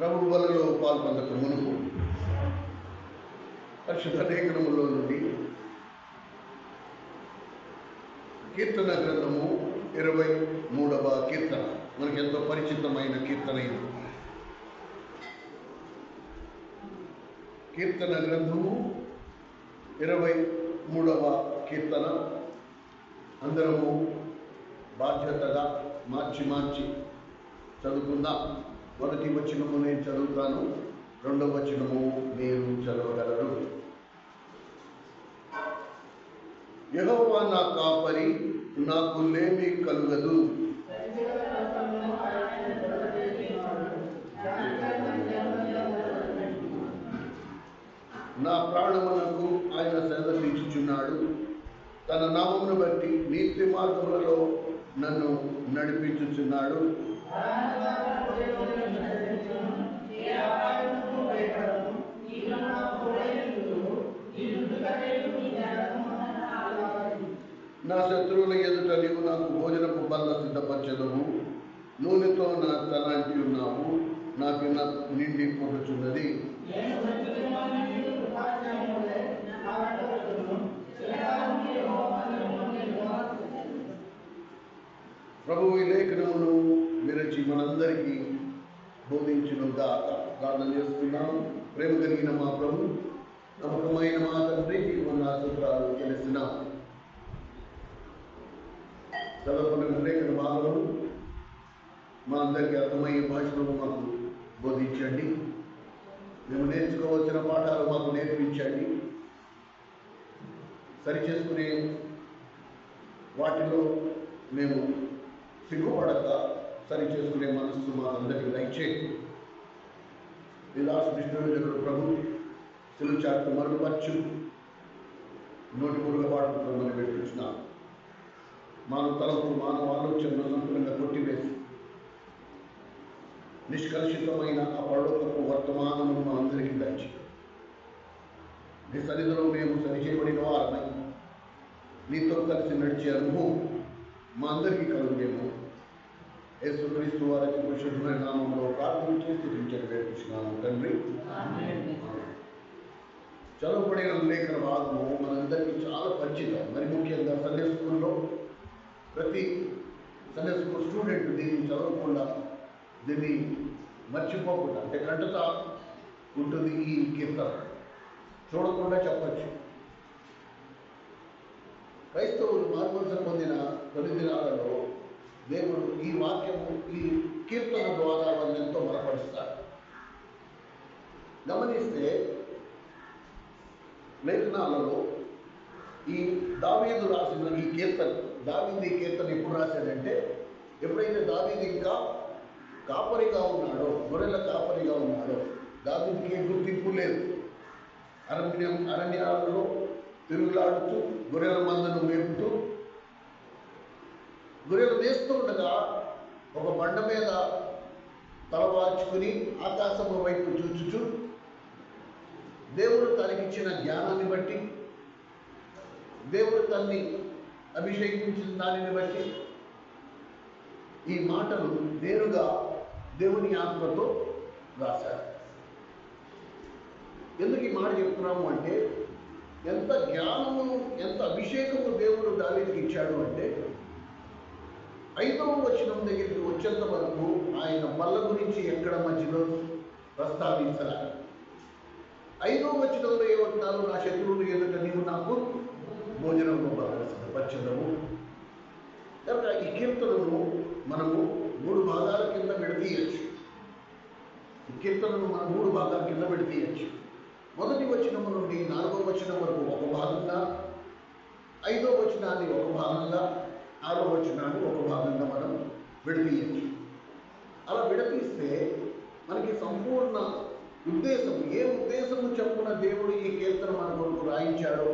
ప్రభు వలలో పాల్పొందక మునుపు పరిశుద్ధ లేఖనములో నుండి కీర్తన గ్రంథము 23వ కీర్తన మనకి ఎంతో పరిచితమైన కీర్తన ఇది. కీర్తన గ్రంథము 23వ కీర్తన అందరము బాధ్యతగా మార్చి చదువుకుందాం. మొదటి వచనము నేను చదువుతాను, రెండవ వచనము మీరు చదవగలరు. యెహోవా నా కాపరి, నాకు లేమి కలుగదు. నా ప్రాణమునకు ఆయన శ్రద్ధ తీర్చుచున్నాడు. తన నామమును బట్టి నీతి మార్గములలో నన్ను నడిపించుచున్నాడు. నా శత్రువుల ఎదుట నీవు నాకు భోజనపు బల్ల సిద్ధపరచెదవు. నూనెతో నా తలంటి ఉన్నావు, నాకు నిండి పొందుచున్నది. ప్రభువు ఈ లేఖనమును విరచి మనందరికీ బోధించునుగా ప్రార్థన చేస్తున్నాము. ప్రేమ కలిగిన మా ప్రభు, నమ్మకమైన మా తండ్రి, మన సూత్రాలు తెలిసిన చదువుకున్న లేఖన భాగం మా అందరికీ అర్థమయ్యే భాషలో మాకు బోధించండి. మేము నేర్చుకోవాల్సిన పాఠాలు మాకు నేర్పించండి. సరిచేసుకునే వాటిలో మేము సిగ్గుపడక సరి చేసుకునే మనస్సు మాకందరికీ దయచేయండి. విలాసకృష్ణుడు ప్రభు సిలువ చాటు మరుగుపరచు, నోటి మురుగబాటుతో మనం పెట్టించున్నాం. మానవ తలపు మానవ ఆలోచనను సంపూర్ణంగా కొట్టివేసి నిష్కలుషితమైన ఆ పరలోకపు వర్తమానము మా అందరికీ దయచి నీ సన్నిధిలో మేము సరిచేయబడిన వారమై నీతో కలిసి నడిచే అనుభవం మా అందరికీ కలుగునేమో. యేసుక్రీస్తు వారి పరిశుద్ధమైన నామములో ప్రార్థన చేసి స్థుతించడం వేడుకుంటున్నాము తండ్రి. చదవబడిన లేఖన భాగము మనందరికీ చాలా పరిచితం. మరి ముఖ్యంగా సండే స్కూల్లో ప్రతి సండే స్కూల్ స్టూడెంట్ దీన్ని చదవకుండా, దీన్ని మర్చిపోకుండా, అంటే కంటత ఉంటుంది ఈ కీర్తన, చూడకుండా చెప్పచ్చు. క్రైస్తవులు మార్గదర్శన పొందిన కొన్ని దినాలలో దేవుడు ఈ వాక్యము, ఈ కీర్తన ద్వారా వాళ్ళు ఎంతో బలపరుస్తారు. గమనిస్తే లేఖనాలలో ఈ దావీదు రాసిన ఈ కీర్తన, దావీదు ఈ కీర్తన ఎప్పుడు రాశాడంటే, ఎప్పుడైతే దావీదు ఇంకా కాపరిగా ఉన్నాడో, గొర్రెల కాపరిగా ఉన్నాడో, దావీదుకి గుర్తింపు లేదు. అరణ్యాలలో తిరుగులాడుతూ గొర్రెల మందను మేపుతూ గొర్రెలు వేస్తూ ఉండగా ఒక బండ మీద తలవాల్చుకుని ఆకాశము వైపు చూచుచు దేవుడు తనకిచ్చిన జ్ఞానాన్ని బట్టి, దేవుడు తన్ని అభిషేకించిన దానిని బట్టి ఈ మాటలు నేరుగా దేవుని ఆత్మతో రాశారు. ఎందుకు ఈ మాట చెప్తున్నాము అంటే, ఎంత జ్ఞానము, ఎంత అభిషేకము దేవుడు దావీదుకి ఇచ్చాడు అంటే, 5వ వచనం దగ్గరికి వచ్చేంత వరకు ఆయన బల్ల గురించి ఎక్కడ మధ్యలో ప్రస్తావించాలి. 5వ వచనంలో ఏమంటున్నారు? నా శత్రువులు ఎదుట నీవు నాకు భోజనం సిద్ధపరచెదవు. కనుక ఈ కీర్తనను మనము 3 భాగాల కింద విడదీయచ్చు. ఈ కీర్తనను మనం 3 భాగాల కింద విడదీయచ్చు. మొదటి వచనము నుండి 4వ వచనం వరకు ఒక భాగంగా, 5వ వచనాన్ని ఒక భాగంగా, 6వ వచనాన్ని ఒక భాగంగా మనం విడదీయచ్చు. అలా విడదీస్తే మనకి సంపూర్ణ ఉద్దేశం, ఏ ఉద్దేశము చెప్పున దేవుడు ఈ కీర్తన మన కొరకు రాయించాడో,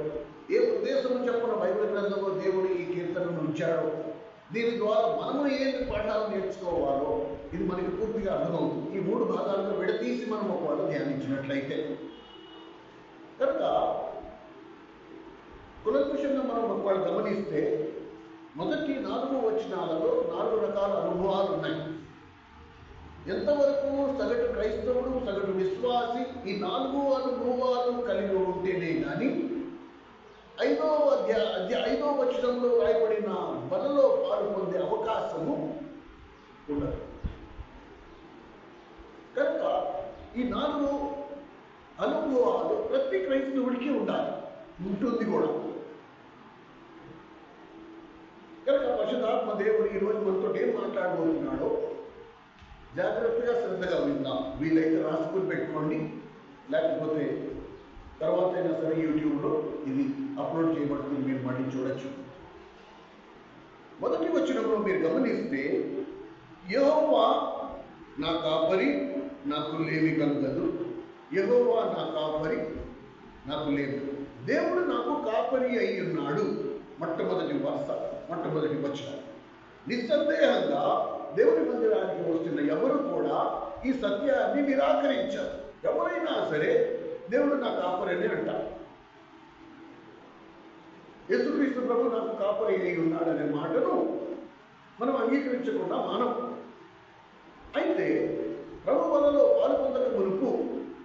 ఏ ఉద్దేశము చెప్పున బైబిల్ గ్రంథంలో దేవుడు ఈ కీర్తనను ఉంచాడో, దీని ద్వారా మనము ఏంటి పాఠాలు నేర్చుకోవాలో ఇది మనకి పూర్తిగా అర్థమవుతుంది. ఈ 3 భాగాలుగా విడదీసి మనం ఒకవేళ ధ్యానించినట్లయితే కనుక కులంకుషంగా మనం ఒకవేళ గమనిస్తే మొదటి 4 వచనాలలో 4 రకాల అనుభవాలు ఉన్నాయి. ఎంతవరకు సగటు క్రైస్తవుడు, సగటు విశ్వాసి ఈ 4 అనుభవాలు కలిగి ఉంటేనే కానీ 5వ వచనంలో రాయబడిన బలలో పాలు పొందే అవకాశము ఉండదు. కనుక ఈ 4 అనుభవాలు ప్రతి క్రైస్తవుడికి ఉండాలి, ఉంటుంది కూడా. కనుక పరిశుద్ధాత్మ దేవుడు ఈరోజు మనతో ఏం మాట్లాడబోతున్నాడో జాగ్రత్తగా శ్రద్ధగా విందాం. వీలైతే రాసుకుని పెట్టుకోండి, లేకపోతే తర్వాత అయినా సరే యూట్యూబ్లో ఇది అప్లోడ్ చేయబడుతుంది, మీరు మళ్ళీ చూడొచ్చు. మొదటి వచనంలో మీరు గమనిస్తే, యెహోవా నా కాపరి, నాకు లేమి కలుగదు. యెహోవా నా కాపరి, నాకు లేమి. దేవుడు నాకు కాపరి అయి ఉన్నాడు. మొట్టమొదటి వచనం. నిస్సందేహంగా దేవుని మందిరానికి వస్తున్న ఎవరు కూడా ఈ సత్యాన్ని నిరాకరించారు. ఎవరైనా సరే దేవుడు నా కాపరి అని అంటారు. యేసుక్రీస్తు ప్రభు నాకు కాపరి అయి ఉన్నాడనే మాటను మనం అంగీకరించకుండా మానం. అయితే ప్రభు వలలో పాల్పొందక మునుపు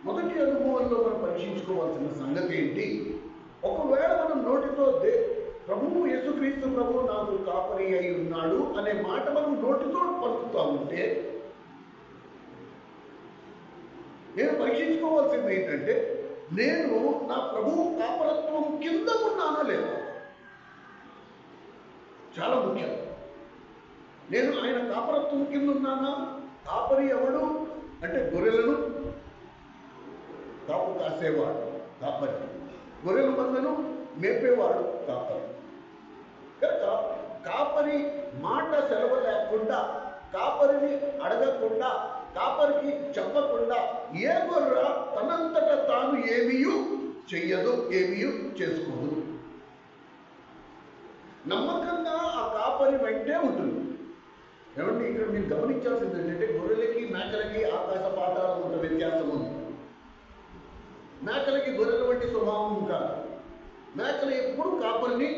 మొదటి అనుభవంలో మనం పరీక్షించుకోవాల్సిన సంగతి ఏంటి? ఒకవేళ మనం నోటితో ప్రభువు యేసుక్రీస్తు ప్రభు నాకు కాపరి అయి ఉన్నాడు అనే మాట మనం నోటితో పలుకుతూ ఉంటే, నేను పరీక్షించుకోవాల్సింది ఏంటంటే, నేను నా ప్రభువు కాపరత్వం కింద ఉన్నానా లేదా? చాలా ముఖ్యం. నేను ఆయన కాపరత్వం కింద ఉన్నానా? కాపరి ఎవడు అంటే గొర్రెలను కాపు కాసేవాడు కాపరి, గొర్రెల మందను మేపేవాడు కాపరి. కనుక కాపరి మాట సెలవు లేకుండా, కాపరిని అడగకుండా, కాపరికి చెప్పకుండా ఏ గొర్రె తనంతట తాను ఏమీ చెయ్యదు, ఏమీ చేసుకోదు. నమ్మకంగా ఆ కాపరి వెంటే ఉంటుంది. ఏమంటే ఇక్కడ మీరు గమనించాల్సింది ఏంటంటే, గొర్రెలకి మేకలకి ఆకాశ పాతాళం అంత వ్యత్యాసం ఉంది. మేకలకి గొర్రెల వంటి స్వభావం కాదు. మేకలు ఎప్పుడు కాపరిని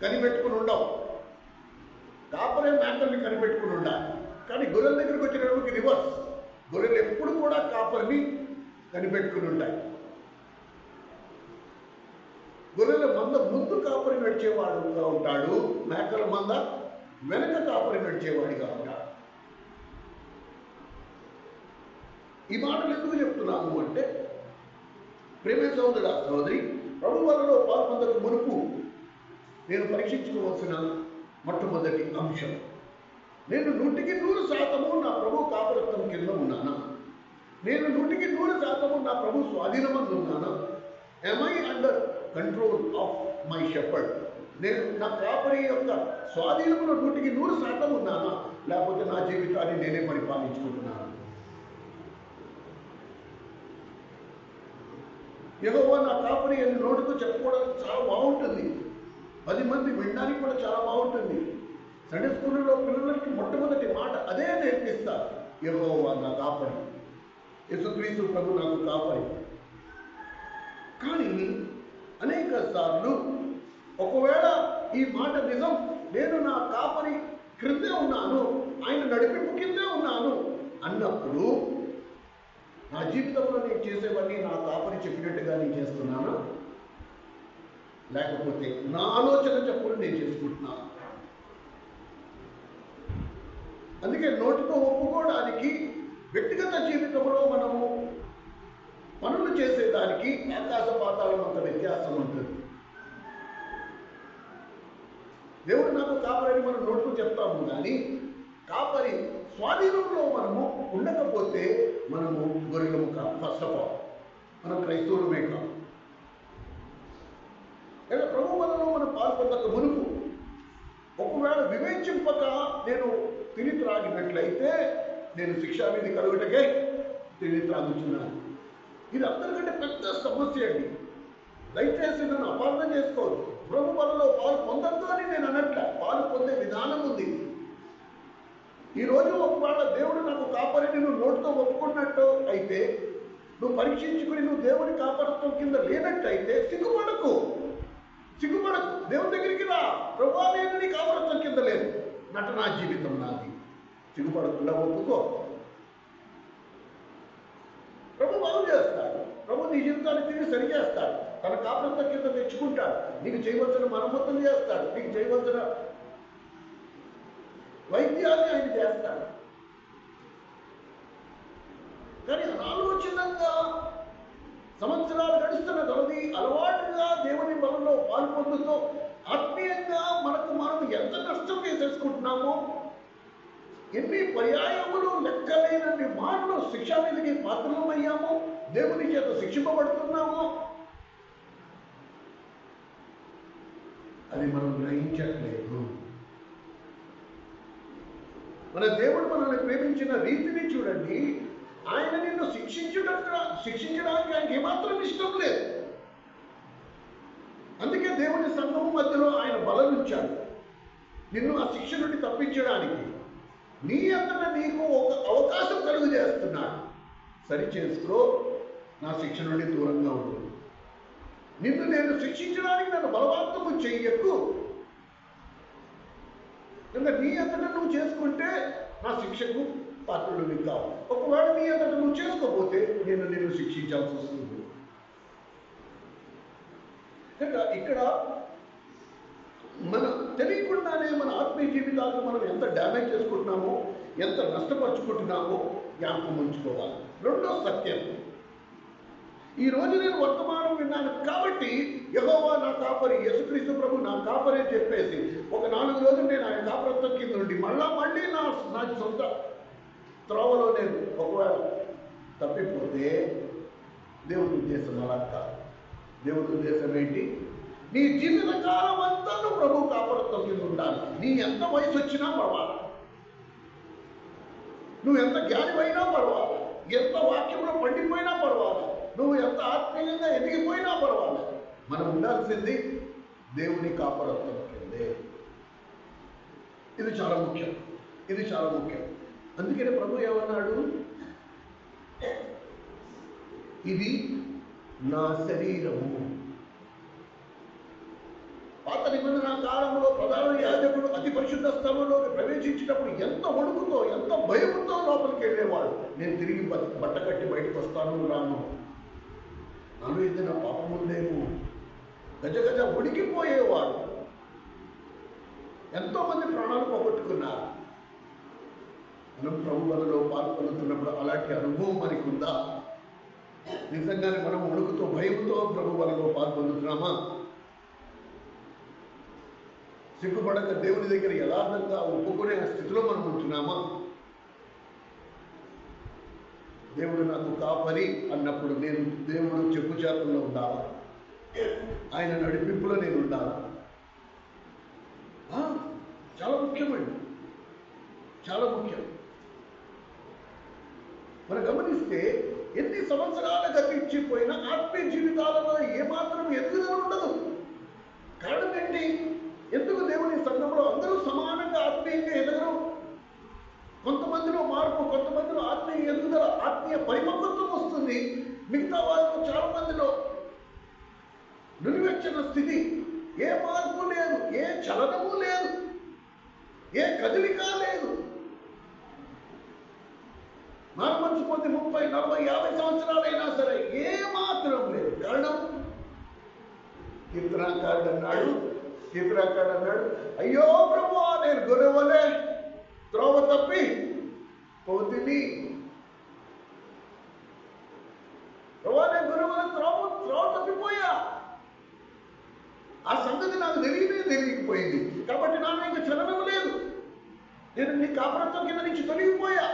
కనిపెట్టుకుని ఉండవు, కాపరే మేకల్ని కనిపెట్టుకుని ఉండాలి. కానీ గొర్రెల దగ్గరికి వచ్చేటప్పటికి రివర్స్. గొర్రెలు ఎప్పుడు కూడా కాపరిని కనిపెట్టుకుని ఉంటాయి. గొర్రెల మంద ముందు కాపరి నడిచేవాడుగా ఉంటాడు, మేకల మంద వెనక కాపరి నడిచేవాడిగా ఉంటాడు. ఈ మాటలు ఎందుకు చెప్తున్నాము అంటే, ప్రేమ సోదరుడా సోదరి, ప్రభు వలలో పాల్పొందక మునుపు నేను పరీక్షించుకోవాల్సిన మొట్టమొదటి అంశం, నేను 100% నా ప్రభు కాపరత్వం కింద ఉన్నానా? నేను 100% నా ప్రభు స్వాధీనమందు ఉన్నానా? am I under control of my shepherd? నేను నా కాపరి యొక్క స్వాధీనంలో 100% ఉన్నానా? లేకపోతే నా జీవితాన్ని నేనే పరిపాలించుకుంటున్నాను? యెహోవా నా కాపరి అని నోటితో చెప్పుకోవడానికి చాలా బాగుంటుంది, 10 మంది వినడానికి కూడా చాలా బాగుంటుంది. సండే స్కూల్లో పిల్లలకి మొట్టమొదటి మాట అదే నేర్పిస్తారు, యెహోవా నా కాపరి, యేసుక్రీస్తు ప్రభు నాకు కాపరి. కానీ అనేక సార్లు ఒకవేళ ఈ మాట నిజం, నేను నా కాపరి క్రిందే ఉన్నాను, ఆయన నడిపింపు కిందే ఉన్నాను అన్నప్పుడు నా జీవితంలో నేను చేసేవన్నీ నా కాపరి చెప్పినట్టుగా నేను చేస్తున్నానా? లేకపోతే నా ఆలోచన చెప్పులు నేను చేసుకుంటున్నాను? అందుకే నోటితో ఒప్పుకోవడానికి, వ్యక్తిగత జీవితంలో మనము పనులు చేసేదానికి ఆకాశ పాతాళం అంత వ్యత్యాసం ఉంటుంది. దేవుడు నాకు కాపరి మనం నోటితో చెప్తాము, కానీ కాపరి స్వాధీనంలో మనము ఉండకపోతే మనము గొర్రెలము కాదు. ఫస్ట్ ఆఫ్ ఆల్ మనం క్రైస్తవులమే కాదు. లేదా ప్రభు వలలో మనం పాల్పొందక మునుపు ఒకవేళ వివేచింపక నేను తిని త్రాగినట్లయితే నేను శిక్షావిధి కలుగుటకే తిని త్రాగుచున్నాను. ఇది అందరికంటే పెద్ద సమస్య అండి. దయచేసి నన్ను అపార్థం చేసుకోవద్దు. ప్రభు వలలో పాలు పొందద్దు అని నేను అనట్లే, పాలు పొందే విధానం ఉంది. ఈరోజు ఒకవేళ దేవుడు నాకు కాపరిని నువ్వు నోటితో ఒప్పుకున్నట్టు అయితే, నువ్వు పరీక్షించుకుని నువ్వు దేవుని కాపరత్వం కింద లేనట్టయితే సిగ్గుపడకు. దేవుని దగ్గరికి రా. ప్రభువా నేను నీ కాపరత్వం కింద లేదు, నటనా జీవితం నాది. సిగ్గుపడకుండా ఒప్పుకో. నీ జీవితాన్ని తిరిగి సరిచేస్తాడు. తన కాపురంతో కింద తెచ్చుకుంటాడు. నీకు చేయవలసిన మరమ్మతులు చేస్తాడు. నీకు చేయవలసిన వైద్యాన్ని ఆయన చేస్తాడు. కానీ అనాలోచితంగా సంవత్సరాలు గడుస్తున్న కొలది అలవాటుగా దేవుని బలంలో పాల్పొందుతూ ఆత్మీయంగా మనకు మనం ఎంత నష్టం చేసేసుకుంటున్నామో, ఎన్ని పర్యాయములు లెక్కలేనన్ని మాటలు శిక్షావిధికి పాత్రలమయ్యామో, దేవుని చేత శిక్షింపబడుతున్నామో అది మనం గ్రహించట్లేదు. మన దేవుడు మనల్ని ప్రేమించిన రీతిని చూడండి. ఆయన నిన్ను శిక్షించడానికి ఆయనకి ఏమాత్రం ఇష్టం లేదు. అందుకే దేవుని సంఘం మధ్యలో ఆయన బలమిచ్చాడు, నిన్ను ఆ శిక్ష నుండి తప్పించడానికి. నీ అంతటా నీకు ఒక అవకాశం కలుగు చేస్తున్నాడు. సరి చేసుకో, నా శిక్ష నుండి దూరంగా ఉంటుంది. నిన్ను నేను శిక్షించడానికి నన్ను బలవంతము చెయ్యకు. కనుక నీ అంతటా నువ్వు చేసుకుంటే నా శిక్షకు పాత్రుడివి కావు. ఒకవేళ నీ అంతటా నువ్వు చేసుకోకపోతే నేను నిన్ను శిక్షించాల్సి వస్తుంది. కనుక ఇక్కడ మనం తెలియకుండానే మన ఆత్మీయ జీవితాలను మనం ఎంత డ్యామేజ్ చేసుకుంటున్నామో, ఎంత నష్టపరుచుకుంటున్నామో జ్ఞాపకం ఉంచుకోవాలి. రెండో సత్యం, ఈ రోజు నేను వర్తమానం విన్నాను కాబట్టి యెహోవా నా కాపరి, యేసుక్రీస్తు ప్రభు నా కాపరి అని చెప్పేసి ఒక 4 రోజులు నేను ఆయన కాపరత్వం కింద నుండి మళ్ళీ నా సొంత త్రోవలో నేను ఒకవేళ తప్పిపోతే దేవుని ఉద్దేశం అలా కాదు. దేవుని ఉద్దేశం ఏంటి? నీ జీవిత కాలం అంతా నువ్వు ప్రభు కాపరత్వం కింద ఉండాలి. నీ ఎంత వయసు వచ్చినా పర్వాలి, నువ్వు ఎంత జ్ఞానివైనా పర్వాలి, ఎంత వాక్యంలో పండిపోయినా పర్వాలి, నువ్వు ఎంత ఆత్మీయంగా ఎదిగిపోయినా పర్వాలి, మనం ఉండాల్సింది దేవుని కాపరత్వం కిందే. ఇది చాలా ముఖ్యం, ఇది చాలా ముఖ్యం. అందుకనే ప్రభు ఏమన్నాడు? ఇది నా శరీరము. పాత నిబంధన కాలంలో ప్రధాన యాజకుడు అతి పరిశుద్ధ స్థలంలోకి ప్రవేశించినప్పుడు ఎంత వణుకుతో, ఎంత భయంతో లోపలికి వెళ్ళేవాడు. నేను తిరిగి బట్ట కట్టి బయటకు వస్తాను రాను, నాలో ఏదైనా పాపం ఉందేమో, గజ ఉడికిపోయేవాడు. ఎంతో మంది ప్రాణాలు పోగొట్టుకున్నారు. మనం ప్రభు బలలో పాల్పొందుతున్నప్పుడు అలాంటి అనుభవం మనకు ఉందా? నిజంగానే మనం వణుకుతో, భయంతో ప్రభు బలలో పాల్పొందుతున్నామా? సిగ్గుపడక దేవుని దగ్గర యథార్థంగా ఒప్పుకునే స్థితిలో మనం ఉంటున్నామా? దేవుడు నాకు కాపరి అన్నప్పుడు నేను దేవుడు చెప్పు చేతుల్లో ఉండాలా? ఆయన నడిపింపులో నేను ఉండాలా? చాలా ముఖ్యమండి, చాలా ముఖ్యం. మనం గమనిస్తే ఎన్ని సంవత్సరాలు గతించిపోయినా ఆత్మీయ జీవితాలలో ఏమాత్రం ఎదుగుదల ఉండదు. కారణం ఏంటి? ఎందుకు దేవుని సంఘంలో అందరూ సమానంగా ఆత్మీయంగా ఎదగరు? కొంతమందిలో మార్పు, కొంతమందిలో ఆత్మీయ ఎదుగుదల, ఆత్మీయ పరిపక్వత్వం వస్తుంది. మిగతా వాళ్ళకు చాలా మందిలో నిలువెచ్చని స్థితి, ఏ మార్పు లేదు, ఏ చలనము లేదు, ఏ కదలిక లేదు. మార్మర్చిపోతే 30, 40, 50 సంవత్సరాలైనా సరే ఏ మాత్రం లేదు. కారణం కీర్తనాకారుడు అన్నాడు, అయ్యో ప్రభువా, నేను గొర్రెవలే త్రోవ తప్పి పోతిని. ప్రభువా, నేను గొర్రెవలే త్రోవ తప్పిపోయా. ఆ సంగతి నాకు తెలియకపోయింది కాబట్టి నాకు ఇంకా చలనం లేదు. నేను నీ కాపరత్వం కింద నుంచి తొలగిపోయా.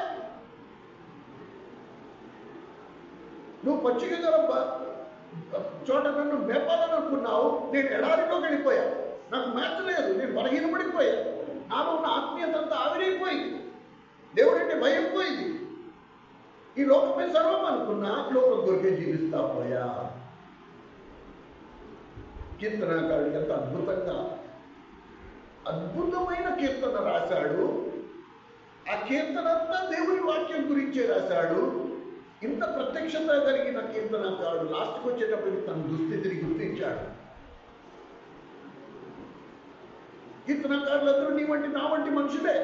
నువ్వు పచ్చిక గల చోట నన్ను మేపాలని అనుకున్నావు, నేను ఎడారిలోకి వెళ్ళిపోయా. నాకు మేత లేదు, నేను బలహీనపడిపోయా. నాలో ఉన్న ఆత్మీయత అంతా ఆవిరైపోయింది. దేవుడంటే భయం పోయింది. ఈ లోకమే సర్వం అనుకున్నా లోకం కొరికే జీవిస్తా పోయా. కీర్తనాకారుడు ఎంత అద్భుతమైన కీర్తన రాశాడు. ఆ కీర్తన అంతా దేవుని వాక్యం గురించే రాశాడు. ఇంత ప్రత్యక్షత కలిగిన కీర్తనాకారుడు లాస్ట్కి వచ్చేటప్పటికి తన దుస్థితిని గుర్తించాడు. కీర్తనాకారులందరూ నీ వంటి నా వంటి మనుషులే,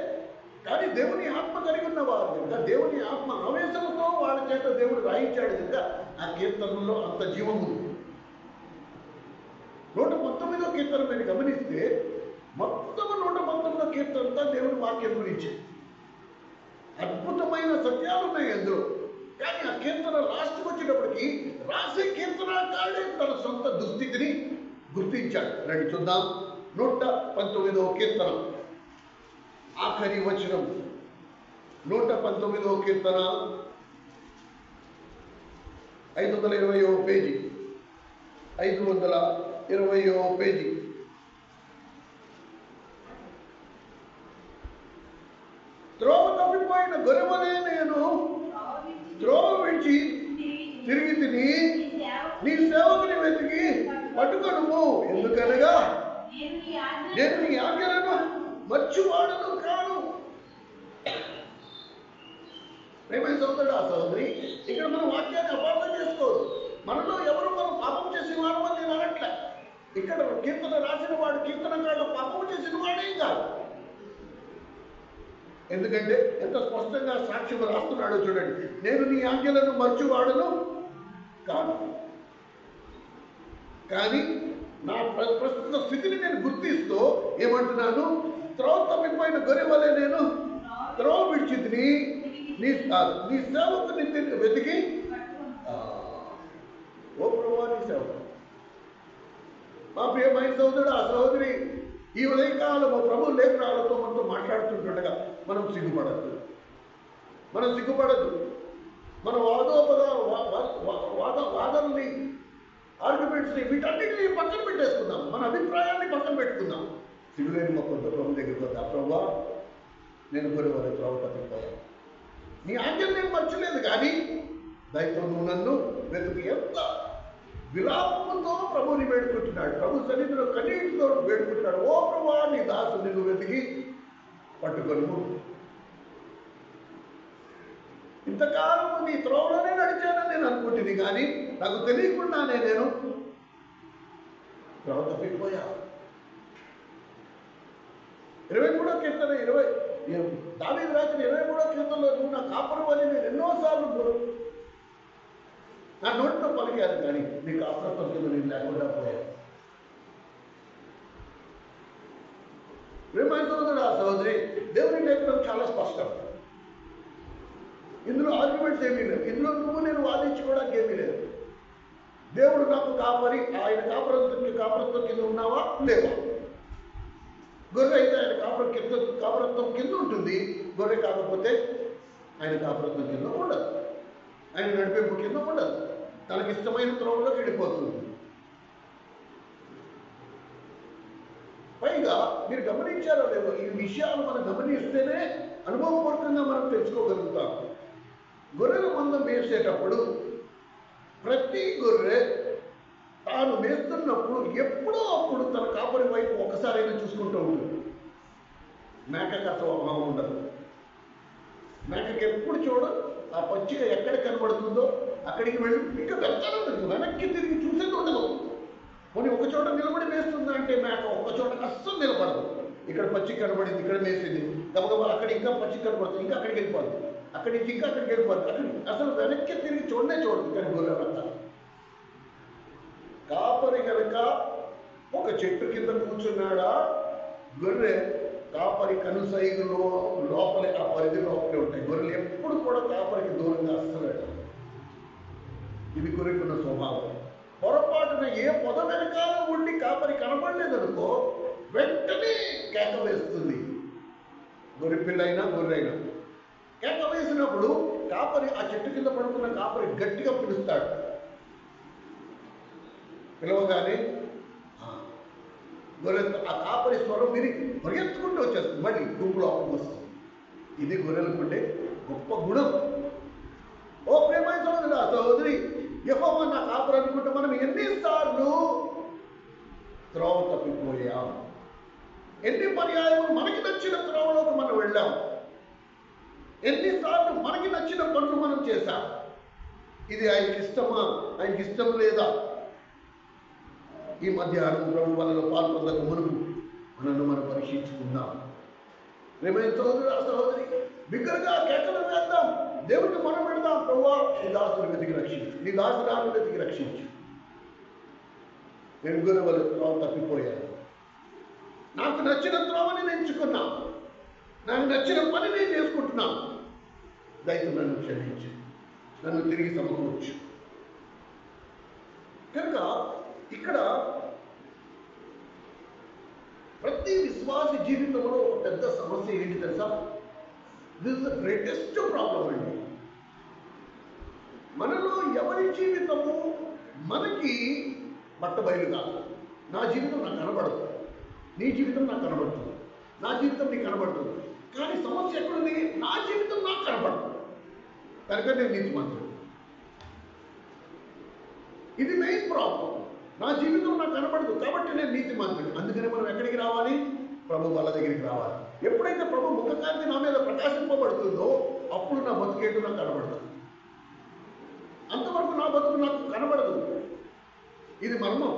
కానీ దేవుని ఆత్మ కలిగి ఉన్నవారు కనుక, దేవుని ఆత్మ ఆవేశంతో వాళ్ళ చేత దేవుడు రాయించాడు కనుక ఆ కీర్తనలో అంత జీవం ఉంది. 119వ కీర్తన మీరు గమనిస్తే మొత్తం 119వ కీర్తన అంతా దేవుని వాక్యం గురించి అద్భుతమైన సత్యాలు ఉన్నాయి అందులో. కానీ ఆ కీర్తన లాస్ట్కి వచ్చేటప్పటికి రాసే కీర్తనకారుడే తన సొంత దుస్థితిని గుర్తించాడు. రండి చూద్దాం. 119వ కీర్తన ఆఖరి వచనం. 119వ కీర్తన 520వ పేజీ. 520వ పేజీ. త్రోవ తప్పిపోయిన గొర్రెవలే నేను త్రోవ విడిచి తిరిగి తిని నీ సేవకుని వెతికి పట్టుకొనుము. ఎందుకనగా నేను నీ ఆజ్ఞలను మర్చివాడను కాను. ప్రేమైన సోదరుడు, ఆ సోదరి, ఇక్కడ మనం వాక్యాన్ని అపార్థం చేసుకోదు. మనలో ఎవరు మనం పాపం చేసిన వాడు అని నేను అనట్లే. ఇక్కడ కీర్తన రాసిన వాడు కీర్తనకారుడు పాపం చేసిన వాడేం కాదు. ఎందుకంటే ఎంత స్పష్టంగా సాక్ష్యం రాస్తున్నాడో చూడండి. నేను నీ ఆజ్ఞలను మర్చివాడను కాదు, కానీ నా ప్రస్తుత స్థితిని నేను గుర్తిస్తూ ఏమంటున్నాను? త్రోవ తప్పిపోయిన గొర్రె వలె నేను త్రోవ విడిచితిని నీ సేవకుని వెతికి. ఓ ప్రభువా, నీ సేవకు. మా ప్రియమైన సోదరుడు, ఆ సహోదరి, ఈ ఉదయకాలము ప్రభు లేఖనాలతో మనతో మాట్లాడుతుండగా మనం సిగ్గుపడద్దు. మన వాదనని, ఆర్గ్యుమెంట్స్ని, వీటన్నిటిని పక్కన పెట్టేసుకుందాం. మన అభిప్రాయాన్ని పక్కన పెట్టుకుందాం. సిగ్గులేని మొక్కలతో ప్రభు దగ్గరికి వద్దా. ప్రభువా, నేను గొర్రె త్రోవ తప్పిపోయాను. నీ ఆజ్ఞలు నేను మర్చలేదు, కానీ దయతో నువ్వు నన్ను వెతుకు. ఎంత విలాపంతో ప్రభుని వేడుకుంటున్నాడు. ప్రభు సన్నిధిలో కన్నీటితో వేడుకుంటున్నాడు. ఓ ప్రభువా, నీ దాసు నిన్ను వెతికి పట్టుకొను. ఇంతకాలం నీ త్రోవలోనే నడిచానని నేను అనుకుంటుంది, కానీ నాకు తెలియకుండానే నేను త్రోవ తప్పిపోయా. 23వ కీర్తన దావీదు రాసిన 23వ కీర్తనలో నువ్వు నా కాపురం అని నేను ఎన్నోసార్లు నా నోటితో పలికాను, కానీ నీ కాపురత్వం కింద నేను లేకుండా పోయాను. ప్రేమైన సోదరుడు, ఆ సహోదరి, దేవుని లేఖనం చాలా స్పష్టం. ఇందులో ఆర్గ్యుమెంట్స్ ఏమీ లేవు. ఇందులో నువ్వు నేను వాదించుకోవడానికి ఏమీ లేదు. దేవుడు నాకు కాపరి, ఆయన కాపరత్వం కింద ఉన్నావా లేవా? గొర్రె అయితే ఆయన కాపరత్వం కింద ఉంటుంది. గొర్రె కాకపోతే ఆయన కాపరత్వం కింద ఉండదు, ఆయన నడిపింపు కింద ఉండదు. తనకి ఇష్టమైన త్రోవలోకి వెళ్ళిపోతుంది. పైగా మీరు గమనించారో లేదో, ఈ విషయాలు మనం గమనిస్తేనే అనుభవపూర్వకంగా మనం తెలుసుకోగలుగుతాం. గొర్రెల మందం వేసేటప్పుడు ప్రతి గొర్రె తాను వేస్తున్నప్పుడు ఎప్పుడో అప్పుడు తన కాపరి వైపు ఒకసారైనా చూసుకుంటూ ఉంటుంది. మేకకు ఆ స్వభావం ఉండదు. మేకకి ఎప్పుడు చూడదు. ఆ పచ్చిక ఎక్కడ కనబడుతుందో అక్కడికి వెళ్ళి ఇంకా వెళ్తాను ఉండదు, వెనక్కి తిరిగి చూసేది ఉండదు. కొన్ని ఒక చోట నిలబడి వేస్తుందా అంటే మేక ఒక చోట అస్సలు నిలబడదు. ఇక్కడ పచ్చిక కనబడింది, ఇక్కడ వేసింది, గబగబా అక్కడ ఇంకా పచ్చిక కనబడుతుంది, ఇంకా అక్కడికి వెళ్ళిపోద్ది, అక్కడి నుంచి ఇంకా అక్కడికి వెళ్ళిపోద్ది. అక్కడికి అసలు వెనక్కి తిరిగి చూడనే చూడదు. కానీ గొర్రెలంతా కాపరి కనుక ఒక చెట్టు కింద కూర్చున్నాడా, గొర్రె కాపరి కనుసైగులో లోపలే, ఆ పరిధి లోపలే ఉంటాయి. గొర్రెలు ఎప్పుడు కూడా కాపరికి దూరంగా అస్సలు. ఇది గొర్రెకున్న స్వభావం. పొరపాటున ఏ పొద వెనకాల ఉండి కాపరి కనబడలేదనుకో, వెంటనే కేక వేస్తుంది. గొర్రె పిల్లైనా గొర్రెైనా కేక వేసినప్పుడు కాపరి, ఆ చెట్టు కింద పడుకున్న కాపరి గట్టిగా పిలుస్తాడు. పిలవగానే గొర్రె ఆ కాపరి స్వరం విని పరిగెత్తుకుంటూ వచ్చేస్తుంది, మళ్ళీ గుంపులో వస్తుంది. ఇది గొర్రెలకు ఉండే గొప్ప గుణం. ఓ ప్రేమైన సోదరుడు, ఆ సహోదరి, యెహోవా నా కాపరి అనుకుంటే మనం ఎన్నిసార్లు త్రోవ తప్పిపోయాం, ఎన్ని పర్యాయం మనకి నచ్చిన త్రోవలోకి మనం వెళ్ళాం, ఎన్నిసార్లు మనకి నచ్చిన పనులు మనం చేశాం. ఇది ఆయనకి ఇష్టమా, ఆయనకి ఇష్టం లేదా? ఈ మధ్యాహ్నం ప్రభు వలలో పాల్పొందక మునుపు మనల్ని మనం పరీక్షించుకుందాం. ప్రేమైన సహోదరుడా సహోదరి, బిగ్గరగా కేకలు వేద్దాం, దేవుడికి మనం పెడదాం. ప్రభువా, నీ దాసుని వెతికి రక్షించు, నీ దాసురాలను వెతికి రక్షించు. నేను గురువుల త్రోవ తప్పిపోయాను, నాకు నచ్చిన త్రోవని నేను ఎంచుకున్నాను, నాకు నచ్చిన పని నేను చేసుకుంటున్నాను. దయతో నన్ను క్షమించు, నన్ను తిరిగి సమకూర్చు. కనుక ఇక్కడ ప్రతి విశ్వాసి జీవితంలో ఒక పెద్ద సమస్య ఏంటి తెలుసా? దిస్ ద గ్రేటెస్ట్ ప్రాబ్లం అండి. మనలో ఎవరి జీవితము మనకి బట్టబయలు కాదు. నా జీవితం నాకు కనబడదు, నీ జీవితం నాకు కనబడుతుంది, నా జీవితం నీకు కనబడుతుంది. కానీ సమస్య ఎక్కడుంది? నా జీవితం నాకు కనబడదు కనుక నేను నీతిమంతుడు. ఇది మెయిన్ ప్రాబ్లం. నా జీవితం నాకు కనబడదు కాబట్టి నేను నీతిమంతుడు. అందుకని మనం ఎక్కడికి రావాలి? ప్రభు వాళ్ళ దగ్గరికి రావాలి. ఎప్పుడైతే ప్రభు ముఖకాంతి నా మీద ప్రకాశింపబడుతుందో అప్పుడు నా బతుకేటు నాకు కనబడుతుంది. అంతవరకు నా బతుకు నాకు కనబడదు. ఇది మర్మం,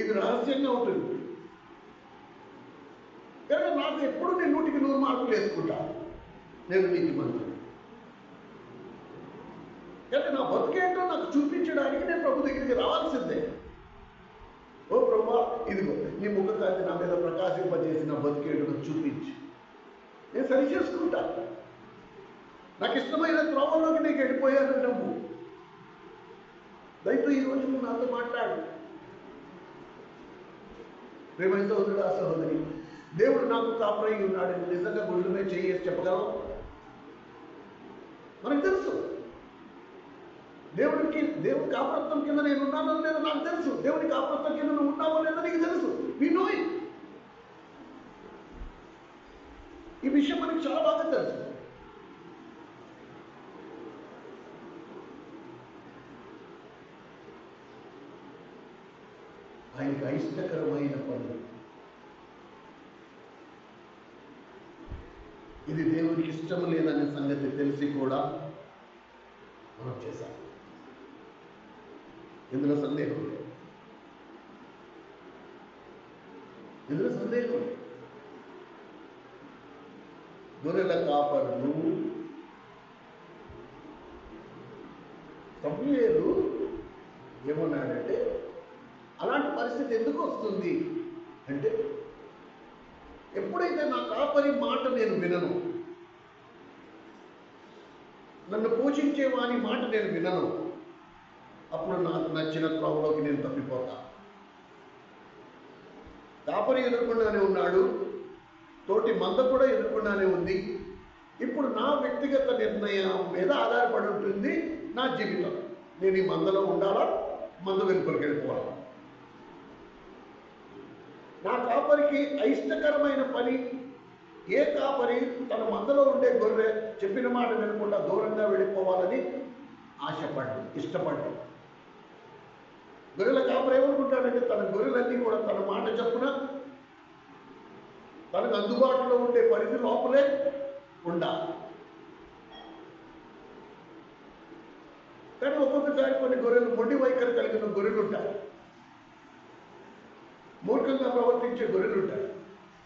ఇది రహస్యంగా ఉంటుంది. కనుక నాకు ఎప్పుడు నేను 100కి 100 మార్కులు వేసుకుంటా, నేను నీతిమంతుడు. కనుక నా బతుకేంటో నాకు చూపించడానికి నేను ప్రభు దగ్గరికి రావాల్సిందే. ఓ ప్రభువా, ఇదిగో నీ ముఖకాంతి నా మీద ప్రకాశింపజేసి నా బతుకేంటో చూపించి నేను సరి చేసుకుంటా. నాకు ఇష్టమైన త్రోవలోకి నీకు వెళ్ళిపోయాను నమ్ము. దయతో ఈరోజు నువ్వు నాతో మాట్లాడు. ప్రేమైన సహోదరుడా సహోదరి, దేవుడు నాకు కాపురై ఉన్నాడని నిజంగా గుళ్ళమే చేసి చెప్పగలం? మనకు తెలుసు. దేవుడి కాపురత్వం కింద నేను ఉన్నానో లేదో నాకు తెలుసు. దేవుడి కాపురత్వం కింద నువ్వు ఉన్నావో లేదో నీకు తెలుసు. We know it. ఈ విషయం మనకి చాలా బాగా తెలుసు. ఆయనకి అయిష్టకరమైన పనులు, ఇది దేవునికి ఇష్టం లేదనే సంగతి తెలిసి కూడా మనం చేశాం. ఇందులో సందేహం లేదు, ఇందులో సందేహం లేదు. గొర్రెల కాపరులు సమూయేలు ఏమన్నాడంటే, అలాంటి పరిస్థితి ఎందుకు వస్తుంది అంటే, ఎప్పుడైతే నా కాపరి మాట నేను వినను, నన్ను పోషించే వాని మాట నేను వినను, అప్పుడు నాకు నచ్చిన త్రోవలోకి నేను తప్పిపోతా. కాపరి ఎదుర్కొండానే ఉన్నాడు, తోటి మంద కూడా ఎదుర్కొండానే ఉంది. ఇప్పుడు నా వ్యక్తిగత నిర్ణయం మీద ఆధారపడి ఉంటుంది నా జీవితం. నేను ఈ మందలో ఉండాలా, మంద వెలుపలికి వెళ్ళిపోవాలా? నా కాపరికి అయిష్టకరమైన పని. ఏ కాపరి తన మందలో ఉండే గొర్రె చెప్పిన మాట వినకుండా దూరంగా వెళ్ళిపోవాలని ఆశపడ్డు, ఇష్టపడ్డు. గొర్రెల కాపరి ఏమనుకుంటాడంటే, తన గొర్రెలన్నీ కూడా తన మాట చొప్పున తనకు అందుబాటులో ఉండే పరిధి లోపలే ఉండాలి. కానీ ఒక్కొక్కసారి కొన్ని గొర్రెలు మొండి వైఖరి కలిగిన గొర్రెలు ఉంటాయి, మూర్ఖంగా ప్రవర్తించే గొర్రెలు ఉంటాయి.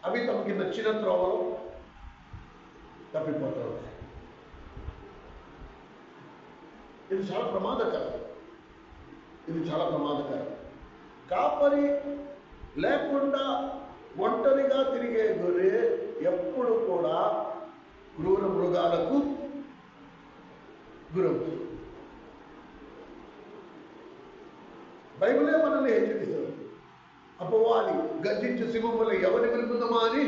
అవి తమకి నచ్చిన త్రోవలో తప్పిపోతూ ఉంటాయి. ఇది చాలా ప్రమాదకరం. ఇది చాలా ప్రమాదకరం. కాపరి లేకుండా ఒంటరిగా తిరిగే గొర్రె ఎప్పుడు కూడా క్రూర మృగాలకు గురవుతుంది. బైబిలే మనల్ని హెచ్చరిస్తుంది. అపవాది గర్జించు సింహముల ఎవరిని వినుకుందామా అని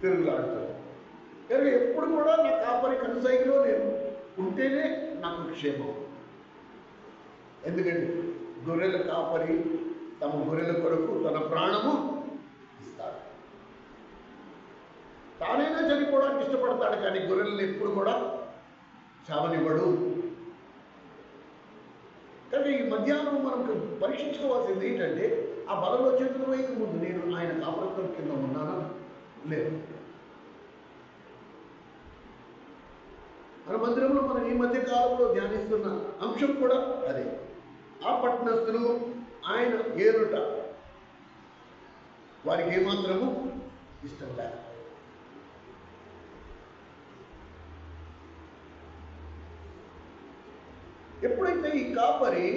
తిరుగులాడుతాడు. కనుక ఎప్పుడు కూడా నా కాపరి కనుసైలో నేను ఉంటేనే నాకు క్షేమం. ఎందుకంటే గొర్రెల కాపరి తమ గొర్రెల కొరకు తన ప్రాణము ఇస్తాడు. తానైనా చనిపోవడానికి ఇష్టపడతాడు, కానీ గొర్రెలను ఎప్పుడు కూడా చావనివ్వడు. కానీ ఈ మధ్యాహ్నం మనం పరీక్షించుకోవాల్సింది ఏంటంటే, ఆ బలలో చేతులు వేయక ముందు నేను ఆయన కాపురత్వం కింద ఉన్నానా లేదు. మన మందిరంలో మనం ఈ మధ్య కాలంలో ధ్యానిస్తున్న అంశం కూడా అదే. ఆ పట్టణస్థులు ఆయన ఏరుట వారికి ఏమాత్రము ఇష్టం లేక ఎప్పుడైతే ఈ కాపరి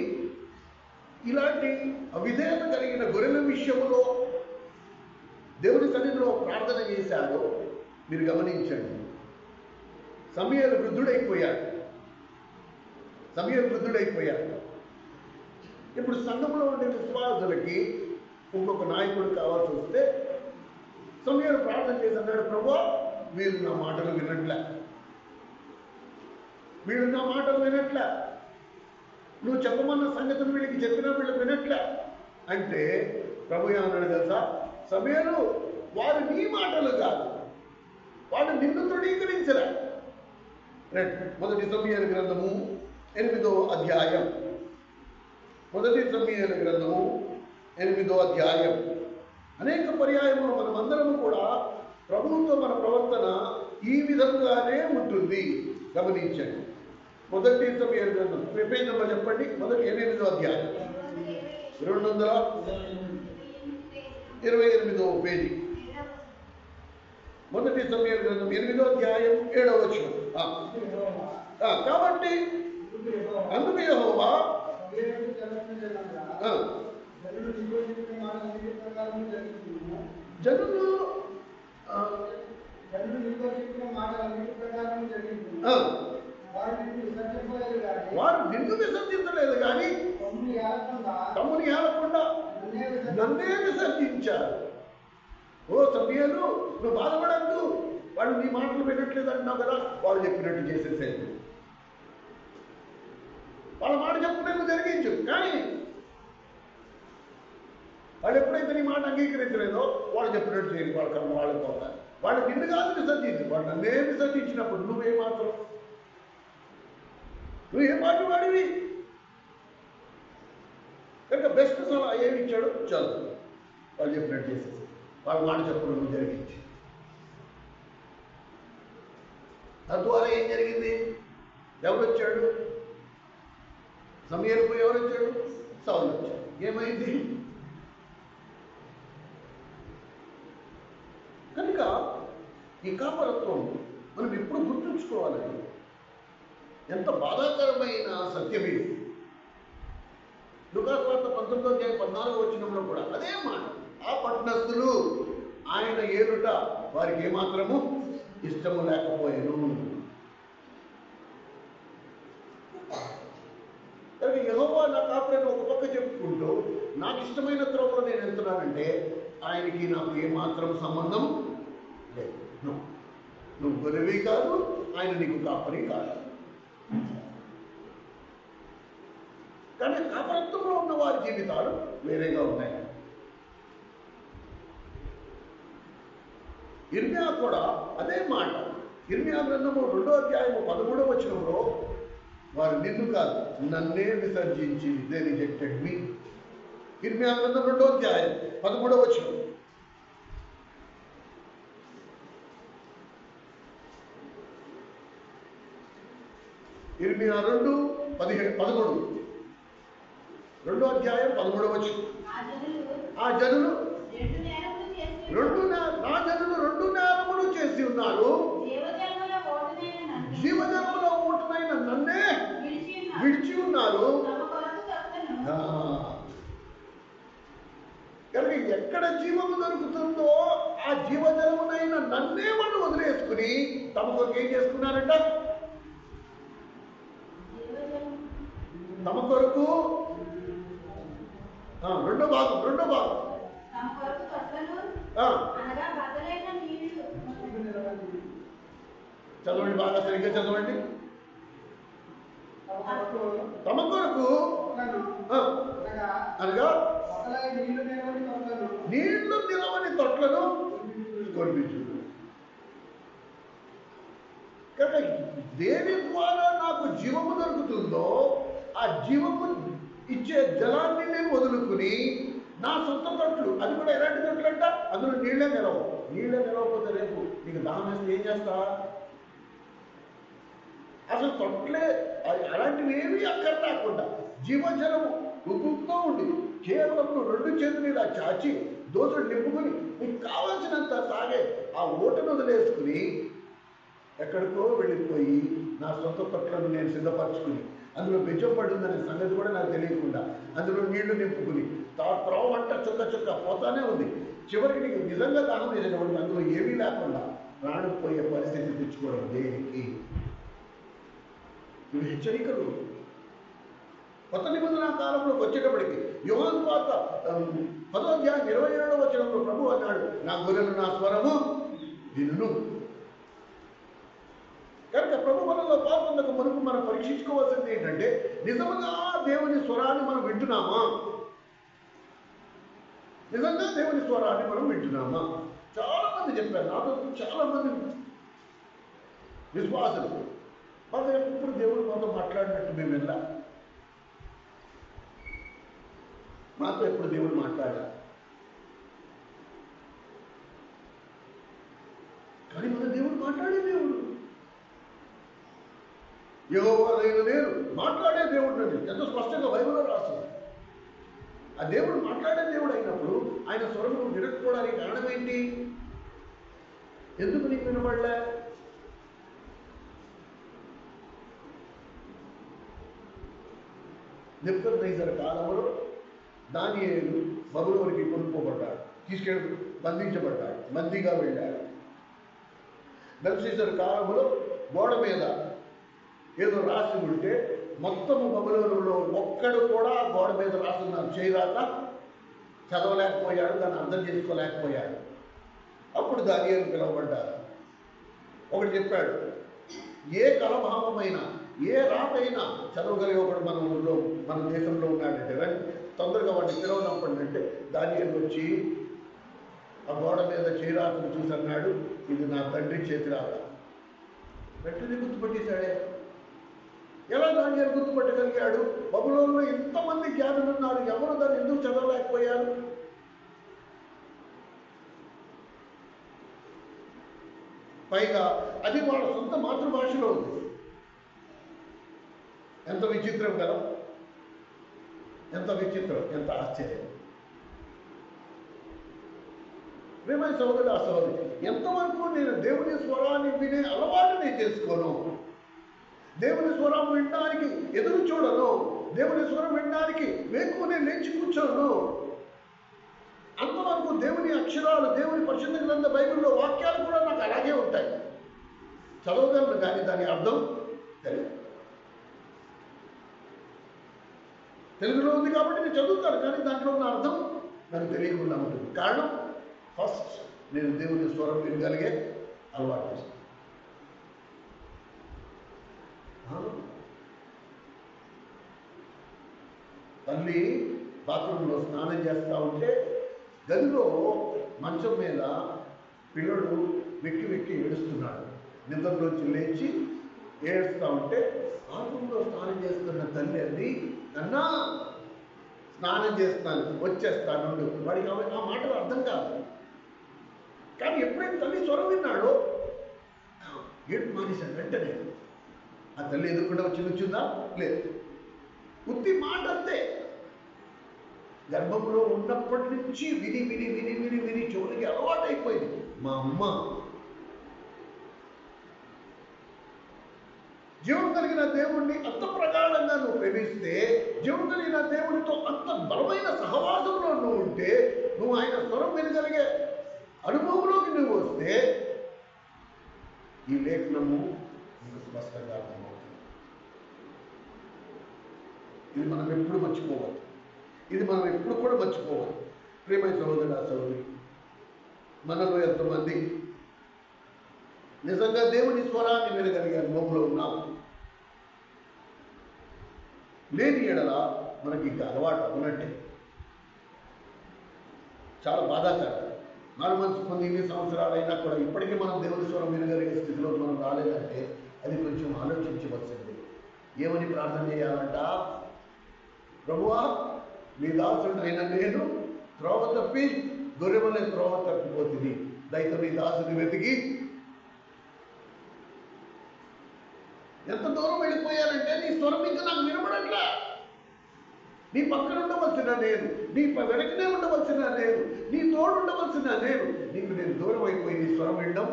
ఇలాంటి అవిధేయత కలిగిన గొర్రెల విషయంలో దేవుని సన్నిధిలో ప్రార్థన చేశాడో మీరు గమనించండి. సమూయేలు వృద్ధుడైపోయాడు. ఇప్పుడు సంఘంలో ఉండే విశ్వాసులకి ఇంకొక నాయకుడు కావాల్సి వస్తే సమూయేలు ప్రార్థన చేసి అన్నాడు, ప్రభువా వీళ్ళు నా మాటలు వినట్లే, నువ్వు చెప్పమన్న సంగతిని వీళ్ళకి చెప్పినా వీళ్ళు వినట్లే అంటే ప్రభు ఏమన్నాడు తెలుసా? సమూయేలు, వారు నీ మాటలు కాదు, వాళ్ళు నిన్ను తృణీకరించలే. మొదటి సమూయేలు గ్రంథము 8వ అధ్యాయం. అనేక పర్యాయములు మనమందరము కూడా ప్రభువుతో మన ప్రవర్తన ఈ విధంగానే ఉంటుంది. గమనించండి. మొదటి సమూయేలు గ్రంథం పేజ్ నెంబర్ చెప్పండి. మొదటి 8వ అధ్యాయం 228వ పేజీ. మొదటి సమూయేలు గ్రంథం 8వ అధ్యాయం 7వ వచనం. కాబట్టి అందుకు యెహోవా జనులు వారు నిన్ను విసర్జించలేదు కానీ తమ్ముని ఏలకుండా నన్నే విసర్జించారు. ఓ సమూయేలు, నువ్వు బాధపడద్దు, వాళ్ళు నీ మాటలు వినట్లేదు అంటున్నావు కదా, వాళ్ళు చెప్పినట్టు చేసేసేది. వాళ్ళ మాట చెప్పుకునేందుకు జరిగించు, కానీ వాళ్ళు ఎప్పుడైతే నీ మాట అంగీకరించలేదో వాళ్ళు చెప్పినట్టు చేయాలి. వాళ్ళ కర్మ వాళ్ళు పోతారు. వాళ్ళు నిన్ను కాదు విసర్జించు, వాళ్ళు నన్నే విసర్జించినప్పుడు నువ్వేం మాటలు వాడివి. కనుక బెస్ట్ సలహా ఏమి ఇచ్చాడు? చాలు, వాళ్ళు చెప్పినట్టు చేసేసి వాళ్ళ మాట చెప్పుకుని నువ్వు జరిగించి. తద్వారా ఏం జరిగింది? ఎవరు వచ్చాడు? సమూయేలుకు ఎవరు వచ్చాడు? సౌలు వచ్చాడు. ఏమైంది? కనుక ఈ కాపరత్వం మనం ఎప్పుడు గుర్తుంచుకోవాలండి. ఎంత బాధాకరమైన సత్యం ఇది. లూకా సువార్త 19వ అధ్యాయం 14వ వచనంలో కూడా అదే మాట. ఆ పట్టణస్థులు ఆయన ఏలుట వారికి ఏమాత్రము ఇష్టము లేకపోయాను. కానీ యెహోవా నా కాపురని ఒక పక్క చెప్పుకుంటూ నాకు ఇష్టమైన త్రోవలో నేను వెళ్తున్నానంటే ఆయనకి నాకు ఏమాత్రం సంబంధం లేదు. నువ్వు గొర్రెవి కాదు, ఆయన నీకు కాపరి కాదు. కానీ కాపరత్వంలో ఉన్న వారి జీవితాలు వేరేగా ఉన్నాయి. ఇర్మియా కూడా అదే మాట. ఇర్మియా గ్రంథము 2వ అధ్యాయము 13వ వచనంలో వారు నిన్ను కాదు నన్నే విసర్జించి దే రిజెక్టెడ్ మీ. ఇర్మియా గ్రంథం 2వ అధ్యాయం 13వ వచనం. ఇర్మియా 2:13 2వ అధ్యాయం 13వ వచనం. ఆ జనులు నా జనులు 2 నేరములు చేసి ఉన్నారు, జీవజన్మలో ఓటునైన నన్నే విడిచి ఉన్నారు. కనుక ఎక్కడ జీవము దొరుకుతుందో ఆ జీవజలమునైన నన్నే వాళ్ళు వదిలేసుకుని తమ కొరకు ఏం చేసుకున్నారంట? తమ కొరకు రెండో భాగం చదవండి, బాగా సరిగ్గా చదవండి. తమ కొరకు అనగా నీళ్లు నిలవని తొట్లను కొనిపించు. కనుక దేని ద్వారా నాకు జీవము దొరుకుతుందో ఆ జీవము ఇచ్చే జలాన్ని నేను వదులుకుని నా సొంత తొట్లు, అది కూడా ఎలాంటి తొట్లు అంట? అందులో నీళ్ళే నిలవకపోతే రేపు నీకు దాహం వేస్తే ఏం చేస్తా? అసలు తొట్లే అలాంటివి ఏమీ అక్కడ రాకుండా జీవజలము ఉప్పుతో ఉండి కేవలం 2 చేతులు ఇలా చాచి దోసుడు నింపుకుని నీకు కావాల్సినంత తాగే ఆ ఓటను వదిలేసుకుని ఎక్కడికో వెళ్ళిపోయి నా సొంత తొట్లను నేను సిద్ధపరచుకుని అందులో బెజ్జం పడిందనే సంగతి కూడా నాకు తెలియకుండా అందులో నీళ్లు నింపుకుని త్రోవ వంట చుక్క చుక్క పోతానే ఉంది. చివరికి నీకు నిజంగా దాహం వేసినప్పుడు అందులో ఏమీ లేకుండా ప్రాణం పోయే పరిస్థితి తెచ్చుకోవడం దేనికి? ఇవి హెచ్చరికలు. కొత్త నిబంధన కాలంలోకి వచ్చేటప్పటికి యోహాను సువార్త 10వ అధ్యాయం 27వ వచనంలో ప్రభు అన్నాడు, నా గొర్రెలు నా స్వరము వినును. కనుక ప్రభు మనలో పాల్గొనక మునుపు మనం పరీక్షించుకోవాల్సింది ఏంటంటే, నిజంగా దేవుని స్వరాన్ని మనం వింటున్నామా? నిజంగా దేవుని స్వరాన్ని మనం వింటున్నామా? చాలా మంది చెప్పారు, నాతో చాలా మంది విశ్వాసులు, మాకు ఎప్పుడు దేవుడు మాతో మాట్లాడినట్టు మేము వెళ్ళా, మాతో ఎప్పుడు దేవుడు మాట్లాడా. కానీ మన దేవుడు మాట్లాడే దేవుడు, యెహోవా నేను మాట్లాడే దేవుడు అని ఎంత స్పష్టంగా బైబిల్లో రాస్తుంది. ఆ దేవుడు మాట్లాడే దేవుడు అయినప్పుడు ఆయన స్వరం వినకపోవడానికి కారణం ఏంటి? ఎందుకు నీకు వినపడలే? నెబుకద్నెజరు కాలంలో దానియేలు బబులోనికి కొనుక్కోబడ్డాడు, తీసుకెళ్ళి బంధించబడ్డాడు, బందీగా వెళ్ళాడు. బెల్షస్సరు కాలంలో గోడ మీద ఏదో రాసి ఉంటే మొత్తము బబులోనులో ఒక్కడు కూడా గోడ మీద రాసున్న చేయరాక చదవలేకపోయాడు, దాన్ని అర్థం చేసుకోలేకపోయాడు. అప్పుడు దానియేలు పిలువబడ్డారు. ఒకటి చెప్పాడు, ఏ కలభావమైన ఏ రాతైనా చదవగలిగే ఒకడు మన ఊళ్ళో మన దేశంలో ఉన్నాడంటే రండి తొందరగా వాడిని పిలవనప్పుడంటే దానియేలు వచ్చి ఆ గోడ మీద చేయరాతను చూసి అన్నాడు, ఇది నా తండ్రి చేతి రాత. వెంటనే గుర్తుపట్టేశాడే. ఎలా దానియేలు గుర్తుపట్టగలిగాడు? బబులోనులో ఇంతమంది జ్ఞానులు ఉన్నారు, ఎవరు దాన్ని ఎందుకు చదవలేకపోయారు? పైగా అది వాళ్ళ సొంత మాతృభాషలో ఉంది. ఎంత విచిత్రం కదా, ఎంత విచిత్రం, ఎంత ఆశ్చర్యం. ప్రియమైన సహోదరుడు, ఆ సహోదరి, ఎంతవరకు నేను దేవుని స్వరాన్ని వినే అలవాటు నేను చేసుకోను, దేవుని స్వరం వినడానికి ఎదురు చూడను, దేవుని స్వరం వినడానికి వేకునే లేచి కూర్చోను, అంతవరకు దేవుని అక్షరాలు, దేవుని పరిశుద్ధ గ్రంథ బైబిల్లో వాక్యాలు కూడా నాకు అలాగే ఉంటాయి. చదవగలను కానీ దాని అర్థం తెలియదు. తెలుగులో ఉంది కాబట్టి నేను చదువుతాను, కానీ దాంట్లో ఉన్న అర్థం నాకు తెలియకుండా ఉంటుంది. కారణం, ఫస్ట్ నేను దేవుని స్వరం వినగలిగే అలవాటు చేస్తాను. తల్లి బాత్రూంలో స్నానం చేస్తూ ఉంటే గదిలో మంచం మీద పిల్లడు వెక్కి వెక్కి ఏడుస్తున్నాడు. నిద్రలోంచి లేచి ఏడుస్తూ ఉంటే బాత్రూంలో స్నానం చేస్తున్న తల్లి అంది, అన్నా స్నానం చేస్తాను వచ్చేస్తాను. వాడికి ఆ మాటలు అర్థం కాదు. కానీ ఎప్పుడైతే తల్లి స్వరం విన్నాడో ఏడు మానేశాడు వెంటనే. ఆ తల్లి ఎదుర్కొంటే వచ్చి కూర్చుందా? లేదు, ఉత్తి మాట అంతే. గర్భంలో ఉన్నప్పటి నుంచి విని విని విని విని విని చెవులకి అలవాటు అయిపోయింది. మా అమ్మ జీవం కలిగిన దేవుణ్ణి అంత ప్రగాఢంగా నువ్వు ప్రేమిస్తే, జీవం కలిగిన దేవునితో అంత బలమైన సహవాసంలో నువ్వు ఉంటే, నువ్వు ఆయన స్వరం వినగలిగే అనుభవంలోకి నువ్వు వస్తే ఈ లేఖనము నీకు స్పష్టంగా అర్థమవుతుంది. ఇది మనం ఎప్పుడు మర్చిపోవాలి, ఇది మనం ఎప్పుడు కూడా మర్చిపోవాలి. ప్రియమైన సహోదరుడు, సహోదరి, మనలో ఎంతమంది నిజంగా దేవుని స్వరాన్ని వినగలిగే అనుభవంలో ఉన్నాం? లేని ఎడల మనకి ఇంకా అలవాటు అవునట్టే. చాలా బాధాకరం. మారు మనసు పొంది ఇన్ని సంవత్సరాలైనా కూడా ఇప్పటికీ మనం దేవుని స్వరం వినగలిగే స్థితిలో మనం రాలేదంటే అది కొంచెం ఆలోచించవలసింది. ఏమని ప్రార్థన చేయాలంట? ప్రభువా, నీ దాసుడు అయిన నేను త్రోవ తప్పి గొర్రెమలే త్రోవ తప్పిపోతుంది, దయతో నీ దాసుని వెతికి. ఎంత దూరం వెళ్ళిపోయారంటే నీ స్వరం ఇంకా నాకు వినపడట్లా. నీ పక్కన ఉండవలసిన నేను, నీ వెనకనే ఉండవలసిన నేను, నీ తోడు ఉండవలసిన నేను, నీకు నేను దూరం అయిపోయి నీ స్వరం వినడం.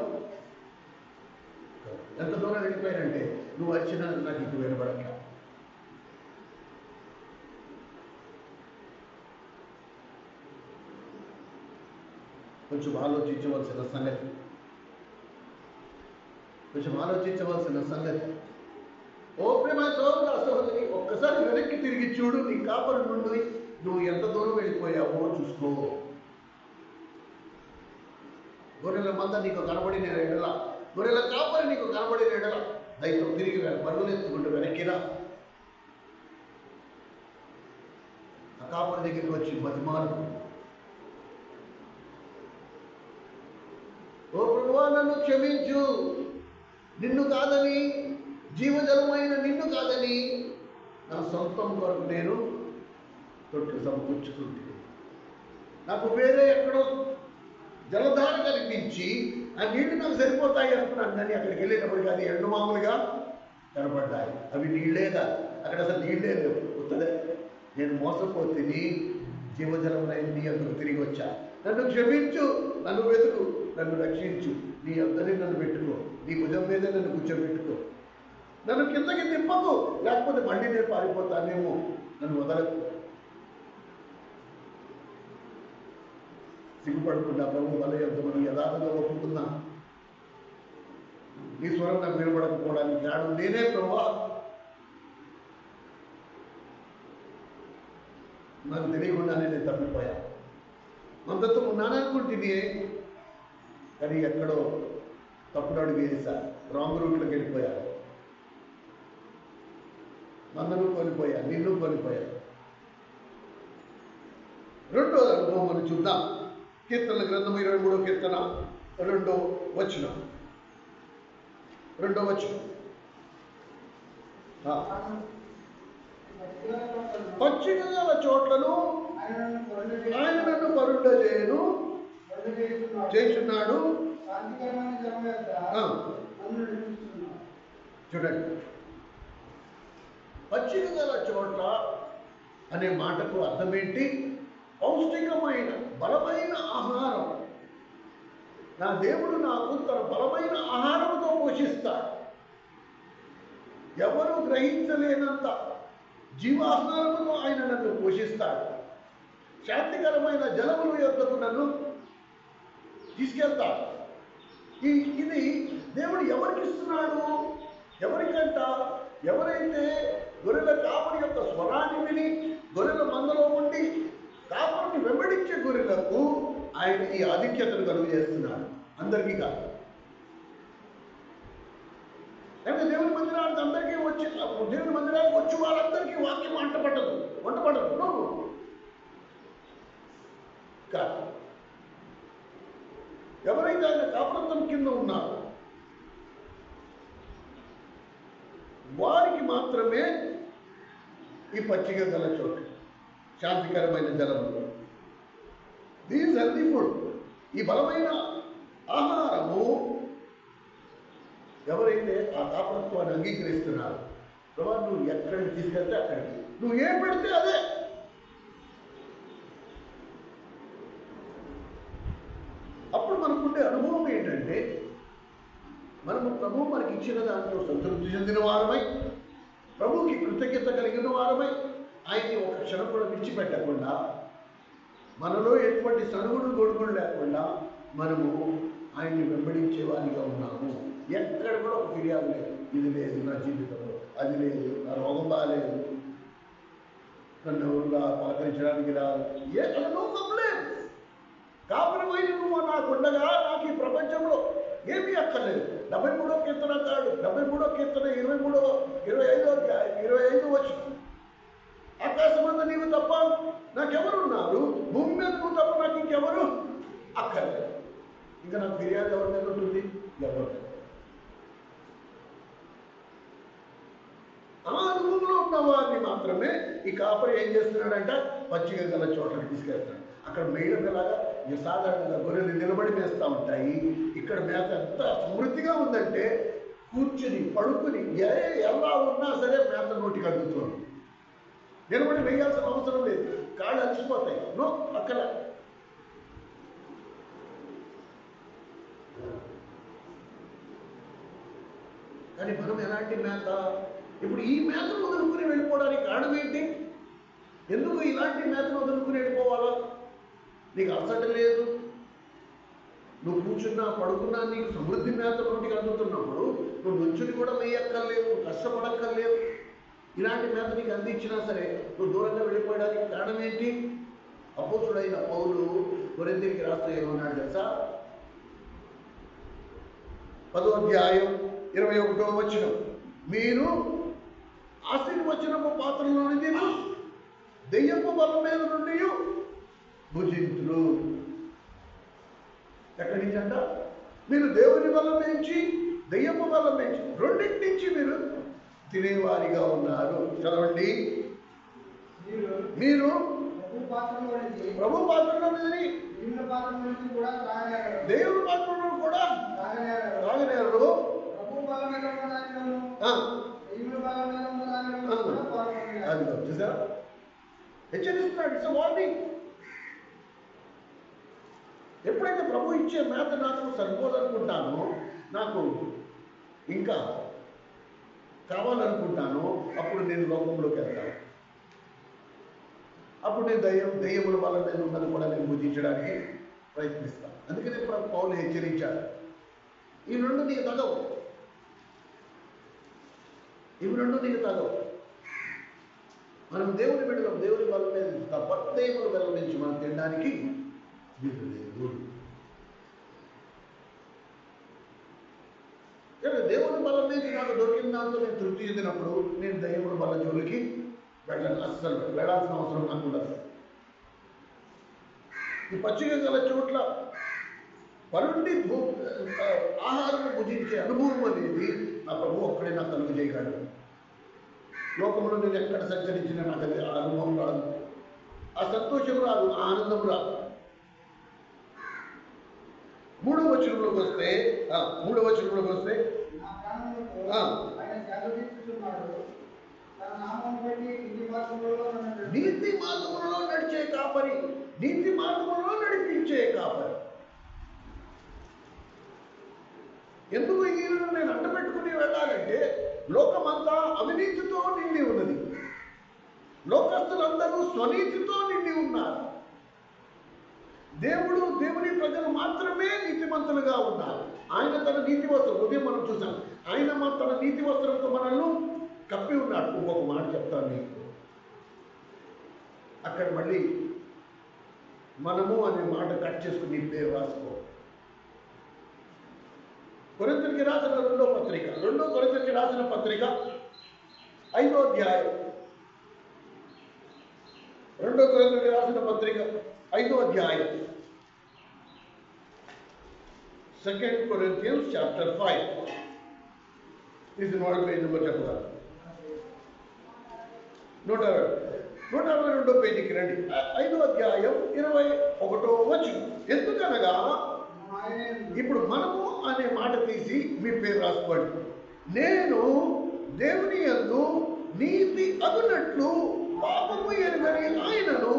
ఎంత దూరం వెళ్ళిపోయానంటే నువ్వు వచ్చినా నాకు ఇంక వినపడట్లా. కొంచెం ఆలోచించవలసిన సంగతి, కొంచెం ఆలోచించవలసిన సంగతి. ఓ ప్రేమ సోదర సహోదరి, ఒక్కసారి వెనక్కి తిరిగి చూడు. నీ కాపరి నుండి నువ్వు ఎంత దూరం వెళ్ళిపోయావో చూసుకో. గొర్రెల మంద నీకు కనబడిన ఎడల, గొర్రెల కాపరి నీకు కనబడిన ఎడల దయతో తిరిగి పరుగులెత్తుకుంటూ వెనక్కిరా. ఆ కాపరి దగ్గరికి వచ్చి బతిమాలు, ఓ ప్రభువా నన్ను క్షమించు, నిన్ను కాదని, జీవజలమైన నిన్ను కాదని నా సొంతం కొరకు నేను తొట్టి సమకూర్చుకుంటే, నాకు వేరే ఎక్కడో జలధార కనిపించి ఆ నీళ్లు నాకు సరిపోతాయి అనుకున్నాను. కానీ అక్కడికి వెళ్ళేటప్పటికి అది ఎండు మామూలుగా కనపడ్డాయి. అవి నీళ్ళే కాదు, అక్కడ అసలు నీళ్ళే లేవు. ఉత్తదే నేను మోసపోతిని, జీవజలమైన నీ అందుకు తిరిగి వచ్చా. నన్ను క్షమించు, నన్ను వెతుకు, నన్ను రక్షించు, నీ అందరినీ నన్ను పెట్టుకో, నీ భుజం మీద నన్ను కూర్చోబెట్టుకో, నన్ను కిందకి తిప్పకు, లేకపోతే మళ్ళీ నేను పారిపోతానేమో, నన్ను వదలకు. సిగ్గుపడకుండా ప్రభు వల్ల మనం యథార్థంగా ఒప్పుకుందాం. నీ స్వరం నాకు వినబడకపోవడానికి కారణం నేనే ప్రభువా, నాకు తెలియకుండానే నేను తప్పిపోయా. మనతో ఉన్నాననుకుంటుంది, కానీ ఎక్కడో తప్పుడు అడుగు వేసా, రాంగ్ రూట్లోకి వెళ్ళిపోయా. మందను కోల్పోయా, నిన్ను కోల్పోయా. రెండో అనుభవం మనం చూద్దాం. కీర్తనల గ్రంథం 23వ కీర్తన 2వ వచనం. పచ్చిక గల చోట్లను ఆయన నన్ను పరుండ చేస్తున్నాడు. చూడండి, పచ్చిక గల చోట్ల అనే మాటకు అర్థం ఏంటి? పౌష్టికమైన బలమైన ఆహారం. నా దేవుడు నాకు తన బలమైన ఆహారంతో పోషిస్తాడు. ఎవరు గ్రహించలేనంత జీవాహారముతో ఆయన నన్ను పోషిస్తాడు. శాంతికరమైన జలముల యొద్దకు నన్ను తీసుకెళ్తాడు. ఇది దేవుడు ఎవరికి ఇస్తున్నాడు? ఎవరికంట? ఎవరైతే గొర్రెల కాపరి యొక్క స్వరాన్ని విని గొర్రెల మందలో ఉండి కాపరిని వెంబడించే గొర్రెలకు ఆయన ఈ ఆధిక్యతను కలుగు చేస్తున్నాడు. అందరికీ కాదు. లేకపోతే దేవుని మందిరానికి అందరికీ వచ్చి, దేవుని మందిరానికి వచ్చి వాళ్ళందరికీ వాక్యం వంట పట్టదు కాదు. ఎవరైతే ఆయన కాపరత్వం కింద ఉన్నారో వారికి మాత్రమే ఈ పచ్చిక గల చోటు, శాంతికరమైన జలములు, దీస్ హెల్తీ ఫుడ్, ఈ బలమైన ఆహారము ఎవరైతే ఆ కాపరత్వాన్ని అంగీకరిస్తున్నారు. ప్రభా నువ్వు ఎక్కడికి తీసుకెళ్తే అక్కడికి, నువ్వు ఏం పెడితే అదే. అప్పుడు మనకుండే అనుభవం ఏంటంటే, మనము ప్రభు మనకి ఇచ్చిన దాంట్లో సంతృప్తి చెందిన వారమై, ప్రభుకి కృతజ్ఞత కలిగిన వారమై, ఆయన్ని ఒక క్షణం కూడా విడిచిపెట్టకుండా, మనలో ఎటువంటి సణుగుడు గొడుగులు లేకుండా మనము ఆయన్ని వెంబడించే వారిగా ఉన్నాము. ఎక్కడ కూడా ఒక ఫిర్యాదు లేదు, ఇది లేదు నా జీవితంలో, అది లేదు, నా రోగం బాగాలేదు, నన్ను ఎవరుగా పలకరించడానికి రాదు, నో కంప్లైంట్. కాపురమైన నువ్వు నాకుండగా నాకు ఈ ప్రపంచంలో ఏమీ అక్కర్లేదు. 73వ కీర్తన కాడు, 73వ కీర్తన 25 వచనం. ఆకాశమందు నీవు తప్ప నాకెవరున్నారు, భూమి మీద నువ్వు తప్ప నాకు ఇంకెవరు అక్కర్లేదు. ఇంకా నాకు ఫిర్యాదు ఎవరి మీద ఉంటుంది? ఎవరు? ఆ అనుభవంలో ఉన్న వారిని మాత్రమే ఈ కాపరి ఏం చేస్తున్నాడంట? పచ్చిక గల చోట్లకి తీసుకెళ్తాడు. అక్కడ మేడలాగా సాధారణంగా గొర్రెలు నిలబడి మేస్తూ ఉంటాయి. ఇక్కడ మేత ఎంత సమృద్ధిగా ఉందంటే కూర్చుని పడుకుని ఎలా ఉన్నా సరే మేత నోటికి అందుతుంది. నిలబడి వేయాల్సిన అవసరం లేదు, కాళ్ళు అలసిపోతాయి. నో, అక్కడ కానీ మనం ఎలాంటి మేత? ఇప్పుడు ఈ మేతను వదులుకుని వెళ్ళిపోవడానికి కారణం ఏంటి? ఎందుకు ఇలాంటి మేతను వదులుకుని వెళ్ళిపోవాలా? నీకు అలసట లేదు, నువ్వు కూర్చున్నా పడుకున్నా నీకు సమృద్ధి మేత నోటికి అందుతున్నప్పుడు నువ్వు నుంచుని కూడా వేయక్కర్లేవు, కష్టపడక్కర్లేవు. ఇలాంటి మేత నీకు అందించినా సరే నువ్వు దూరంగా వెళ్ళిపోయడానికి కారణం ఏంటి? అపోస్తుడైన పౌలు కొరింథీయులకు రాస్తూ ఏమన్నాడు తెలుసా? 10వ అధ్యాయం 21వ వచనం, మీరు ఆశీర్వచనపు పాత్రలో నుండి దెయ్యపు బలం మీద నుండి భుజింతులు. ఎక్కడి నుంచి అంట? మీరు దేవుని బలం నుంచి దెయ్యపు బలం నుంచి రెండింటి నుంచి మీరు తినేవారిగా ఉన్నారు. చదవండి. మీరు ప్రభు పాత్రలో దేవుని పాత్రలో కూడా తాగనేరు. అది చూసారా, హెచ్చరిస్తున్నాడు. It's warning. ఎప్పుడైతే ప్రభు ఇచ్చే మేత నాకు సరిపోదనుకుంటానో, నాకు ఇంకా కావాలనుకుంటానో, అప్పుడు నేను లోకంలోకి వెళ్తాను. అప్పుడు నేను దెయ్యముల వల్ల నేను ఉన్నది కూడా నేను భుజించడానికి ప్రయత్నిస్తాను. అందుకనే పౌలు హెచ్చరించాడు, ఈ రెండు నీకు తగవు, ఇవి రెండు నీకు తగవు. మనం దేవుని బిడ్డలం, దేవుని వల్ల తప్ప దెయ్యముల వల్ల నుంచి మనం తినడానికి వీలు లేదు. దేవుని బలం నుంచి నాకు దొరికిన దాంతో నేను తృప్తి చెందినప్పుడు నేను దెయ్యముల బల జోలికి వెళ్ళను. అస్సలు వెళ్ళాల్సిన అవసరం నాకు ఉండదు. ఈ పచ్చిక గల చోట్ల పరుండి ఆహారం భుజించే అనుభవం అనేది ఆ ప్రభు ఒక్కడే నాకు కలుగు చేయగలడు. లోకంలో నేను ఎక్కడ సంచరించినా నాకు అది ఆ అనుభవం రాదు, ఆ సంతోషం రాదు, ఆ ఆనందం రాదు. మూడవ వచనంలోకి వస్తే నీతి మార్గములలో నడిచే కాపరి, నీతి మార్గములలో నడిపించే కాపరి. ఎందుకు ఈయనను నేను అంటపెట్టుకుని వెళ్ళాలంటే లోకమంతా అవినీతితో నిండి ఉన్నది, లోకస్తులందరూ స్వనీతితో నిండి ఉన్నారు. దేవుని ప్రజలు మాత్రమే నీతిమంతులుగా ఉన్నారు. ఆయన తన నీతి వస్త్రం, ఉదయం మనం చూసాం, ఆయన తన నీతి వస్త్రంతో మనల్ని కప్పి ఉన్నాడు. ఇంకొక మాట చెప్తాను నీకు, అక్కడ మళ్ళీ మనము అనే మాట కట్ చేసుకుని నీ పేరు రాసుకో. కొరింథీయులకు రాసిన రెండో కొరింథీయులకు రాసిన పత్రిక 5వ అధ్యాయం, 2 కొరింథీయులకు రాసిన పత్రిక 5వ అధ్యాయం, 2 Corinthians chapter 5. ఇది పేజ్ నెంబర్ చెప్తారు. 162వ పేజీకి రండి. 5వ అధ్యాయం 21వ వచనం. ఎందుకనగా ఇప్పుడు మనము అనే మాట తీసి మీ పేరు రాసుకోండి. నేను దేవుని యందు నీతి అగునట్లు పాపము ఎరుగని ఆయనను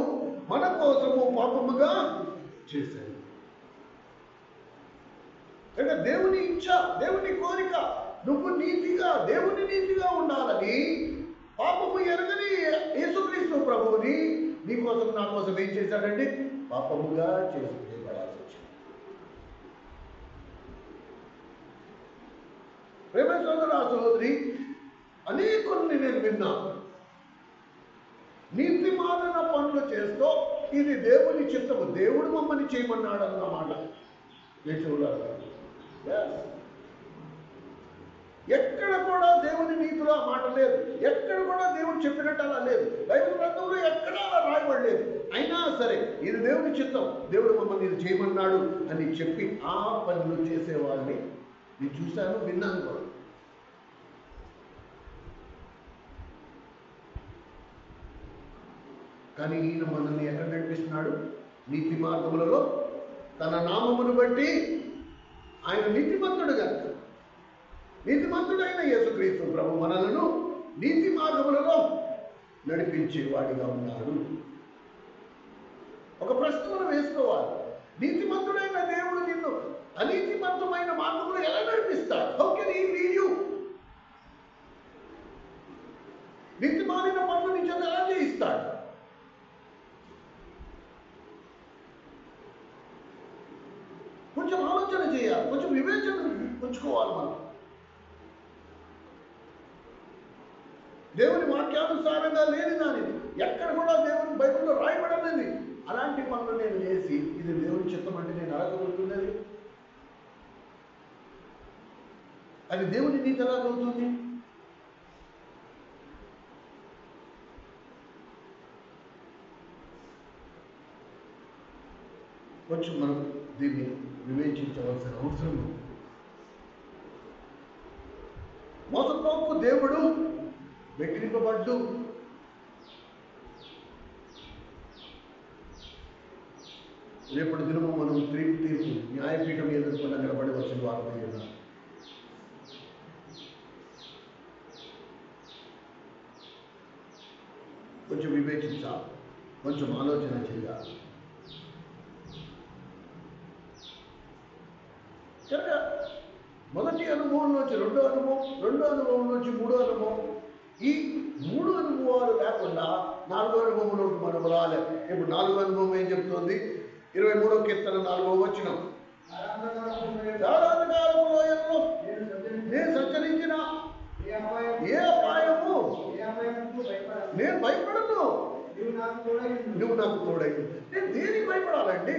మన కోసము పాపముగా చేశాడు. అంటే దేవుని ఇచ్చ, దేవుని కోరిక, నువ్వు దేవుని నీతిగా ఉండాలని పాపము ఎరగని యేసుక్రీస్తు ప్రభువుని నీ కోసం నా కోసం ఏం చేశాడండి? పాపముగా చేసుకోబడాల్సి వచ్చింది. ప్రేమ సోదర సహోదరి, అనేకుల్ని నేను విన్నా, నీతి మాలిన పనులు చేస్తూ ఇది దేవుని చిత్తము, దేవుడు మమ్మల్ని చేయమన్నాడు అన్నమాట. ఎక్కడ కూడా దేవుని నీతిలో ఆ మాట లేదు, ఎక్కడ కూడా దేవుడు చెప్పినట్టు అలా లేదు, బైబిల్ గ్రంథంలో ఎక్కడ అలా రాయబడలేదు. అయినా సరే ఇది దేవుని చిత్తం, దేవుడు మమ్మల్ని ఇది చేయమన్నాడు అని చెప్పి ఆ పనులు చేసేవాడిని నేను చూశాను, విన్నాను కూడా. కానీ ఈయన మనల్ని ఎక్కడ నడిపిస్తున్నాడు? నీతి మార్గములలో తన నామమును బట్టి ఆయన నీతిమంతుడుగా, నీతిమంతుడైన యేసుక్రీస్తు ప్రభు మనలను నీతి మార్గములలో నడిపించేవాడిగా ఉన్నాడు. ఒక ప్రశ్న మనం వేసుకోవాలి, నీతిమంతుడైన దేవుడు నిన్ను అనీతిమంతమైన మార్గంలో ఎలా నడిపిస్తాడు? How can he lead you? నీతి మాలిన పనుల నుంచి ఎలా చేయిస్తాడు? కొంచెం నేర్చుకోవాలి మనం. దేవుని వాక్యానుసారంగా లేని దానిది ఎక్కడ కూడా దేవుని బైబిల్లో రాయబడలేదు. అలాంటి పనులు నేను చేసి ఇది దేవుని చిత్తం అంటే నేను అడగబడుతున్నది, అది దేవుని నీతి ఎలాగవుతుంది? కొంచెం మనం దీన్ని వివేచించవలసిన అవసరం ఉంది. మోసపోకు దేవుడు వెక్కిరింపబడ్డు రేపటి దినము మనం తీర్పు న్యాయపీఠం ఎదుర్కొన్న నిలబడి వచ్చిన వారు ఉన్నారు. కొంచెం వివేచించాలి, కొంచెం ఆలోచన చేయాలి. కనుక మొదటి అనుభవం నుంచి రెండో అనుభవం నుంచి మూడో అనుభవం, ఈ 3 అనుభవాలు లేకుండా 4వ అనుభవంలోకి మనం రాలేదు. ఇప్పుడు 4వ అనుభవం ఏం చెప్తుంది? 23వ కీర్తన 4వ వచనం, నేను సంచరించిన ఏ అపాయము నేను భయపడను, నువ్వు నాకు తోడైంది. నేను దేనికి భయపడాలండి?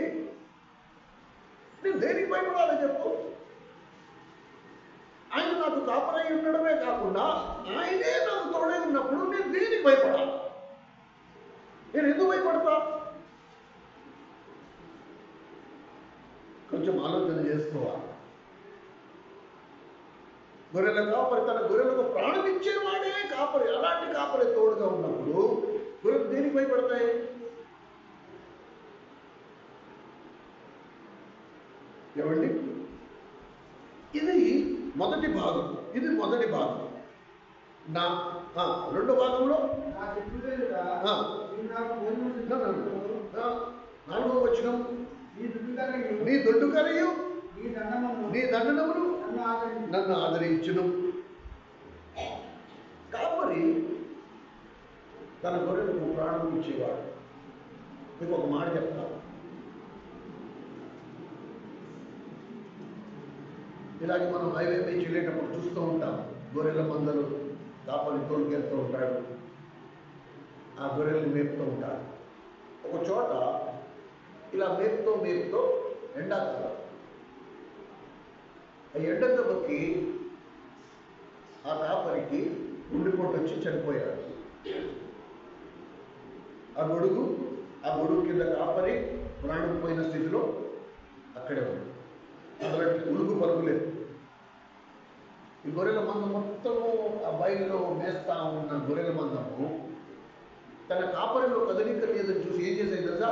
నేను దేనికి భయపడాలి చెప్పు? ఆయన నాకు కాపరై ఉండడమే కాకుండా ఆయనే నాకు తోడై ఉన్నప్పుడు నేను దేనికి భయపడాలి? నేను ఎందుకు భయపడతా? కొంచెం ఆలోచన చేసుకోవాలి. గొర్రెల కాపరి తన గొర్రెలకు ప్రాణం ఇచ్చేవాడే కాపరి. అలాంటి కాపరి తోడుగా ఉన్నప్పుడు గొర్రెలు దేనికి భయపడతాయి? ఏమండి? ఇది మొదటి భాగం. నా రెండో భాగంలో 4వ వచనం, నీ దొడ్డు కరియు నీ దండనములు నన్ను ఆదరించును. కాపరి తన గొర్రెలకు ప్రాణం ఇచ్చేవాడు. మీకు ఒక మాట చెప్తాను. ఇలాగే మనం హైవే మీద వెళ్ళేటప్పుడు చూస్తూ ఉంటాం. గొర్రెల మందలు కాపరి తోలుకెళ్తూ ఉంటాడు, ఆ గొర్రెల్ని మేపుతూ ఉంటాడు. ఒక చోట ఇలా మేపుతూ ఎండాకాలం ఆ ఎండ దెబ్బకి ఆ కాపరికి గుండెపోటు వచ్చి చనిపోయాడు. ఆ గొడుగు కింద కాపరి ప్రాణం పోయిన స్థితిలో అక్కడే ఉంది. అసలు ఉలుగు పలుకులేదు. ఈ గొర్రెల మందం మొత్తము ఆ బయలులో మేస్తా ఉన్న గొర్రెల మందము తన కాపరిలో కదలిక లేదని చూసి ఏం చేసేది తెలుసా?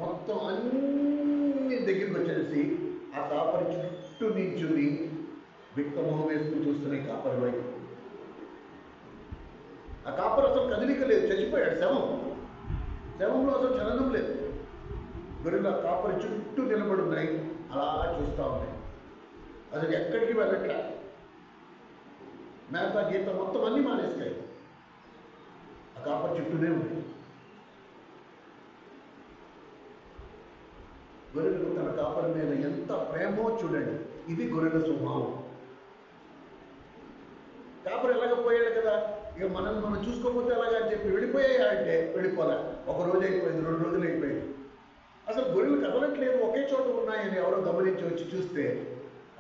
మొత్తం అన్ని దగ్గరికి వచ్చేసి ఆ కాపరి చుట్టూ నించుని బిక్కమొహం వేసుకుని చూస్తున్నాయి కాపరి వైపు. ఆ కాపరి అసలు కదలిక లేదు, చచ్చిపోయాడు. శవంలో అసలు చలనం లేదు. గొర్రెల కాపరి చుట్టూ నిలబడి ఉన్నాయి, అలా చూస్తూ ఉన్నాయి. అసలు ఎక్కడికి వెళ్ళట్లే. మేత గీత మొత్తం అన్నీ మానేస్తాయి. ఆ కాపరి చుట్టూనే ఉంది. గొర్రెలకు తన కాపరి మీద ఎంత ప్రేమో చూడండి. ఇది గొర్రెల స్వభావం. కాపరి ఎలాగపోయాడు కదా, ఇక మనం చూసుకోకపోతే ఎలాగా అని చెప్పి వెళ్ళిపోయాయా అంటే వెళ్ళిపోలే. 1 రోజు అయిపోయింది, 2 రోజులు అయిపోయింది. అసలు గొర్రెలు కదలట్లేదు, ఒకే చోట ఉన్నాయని ఎవరో గమనించి వచ్చి చూస్తే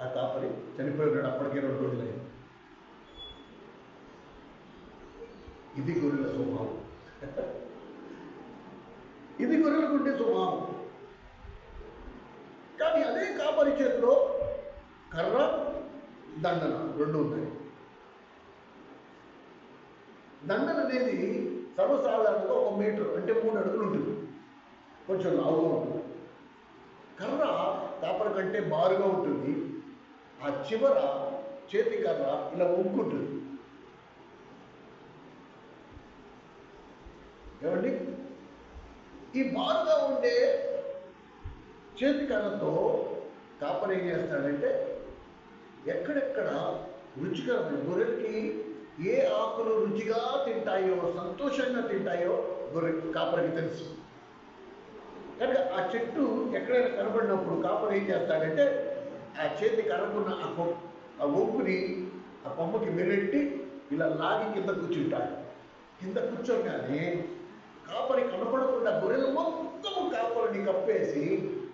ఆ కాపరి చనిపోయి ఉన్నాడు. అప్పటికే 2 రోజులైంది. ఇది గొర్రెల స్వభావం. ఇది గొర్రెలకు ఉండే స్వభావం. కానీ అదే కాపరి చేతిలో కర్ర, దండన 2 ఉన్నాయి. దండన అనేది సర్వసాధారణంగా 1 మీటర్ అంటే 3 అడుగులు ఉంటుంది, కొంచెం లావుగా ఉంటుంది. కర్ర కాపరి కంటే బారుగా ఉంటుంది. ఆ చివర చేతి కర్ర ఇలా వంకుంటుంది. ఏమండి? ఈ బారుగా ఉండే చేతి కర్రతో కాపరి ఏం చేస్తాడంటే ఎక్కడెక్కడ రుచికరమైన గొర్రెలకి ఏ ఆకులు రుచిగా తింటాయో, సంతోషంగా తింటాయో కాపరికి తెలుసు. కనుక ఆ చెట్టు ఎక్కడైనా కనబడినప్పుడు కాపరి ఏం చేస్తాడంటే ఆ చేతి కనుక్కున్న ఆ వంపుని ఆ కొమ్మకి వెలెట్టి ఇలా లాగి కింద కూర్చుంటాడు. కింద కూర్చోగానే కాపరి కనపడకుండా గొర్రెలు మొత్తము కాపరిని కప్పేసి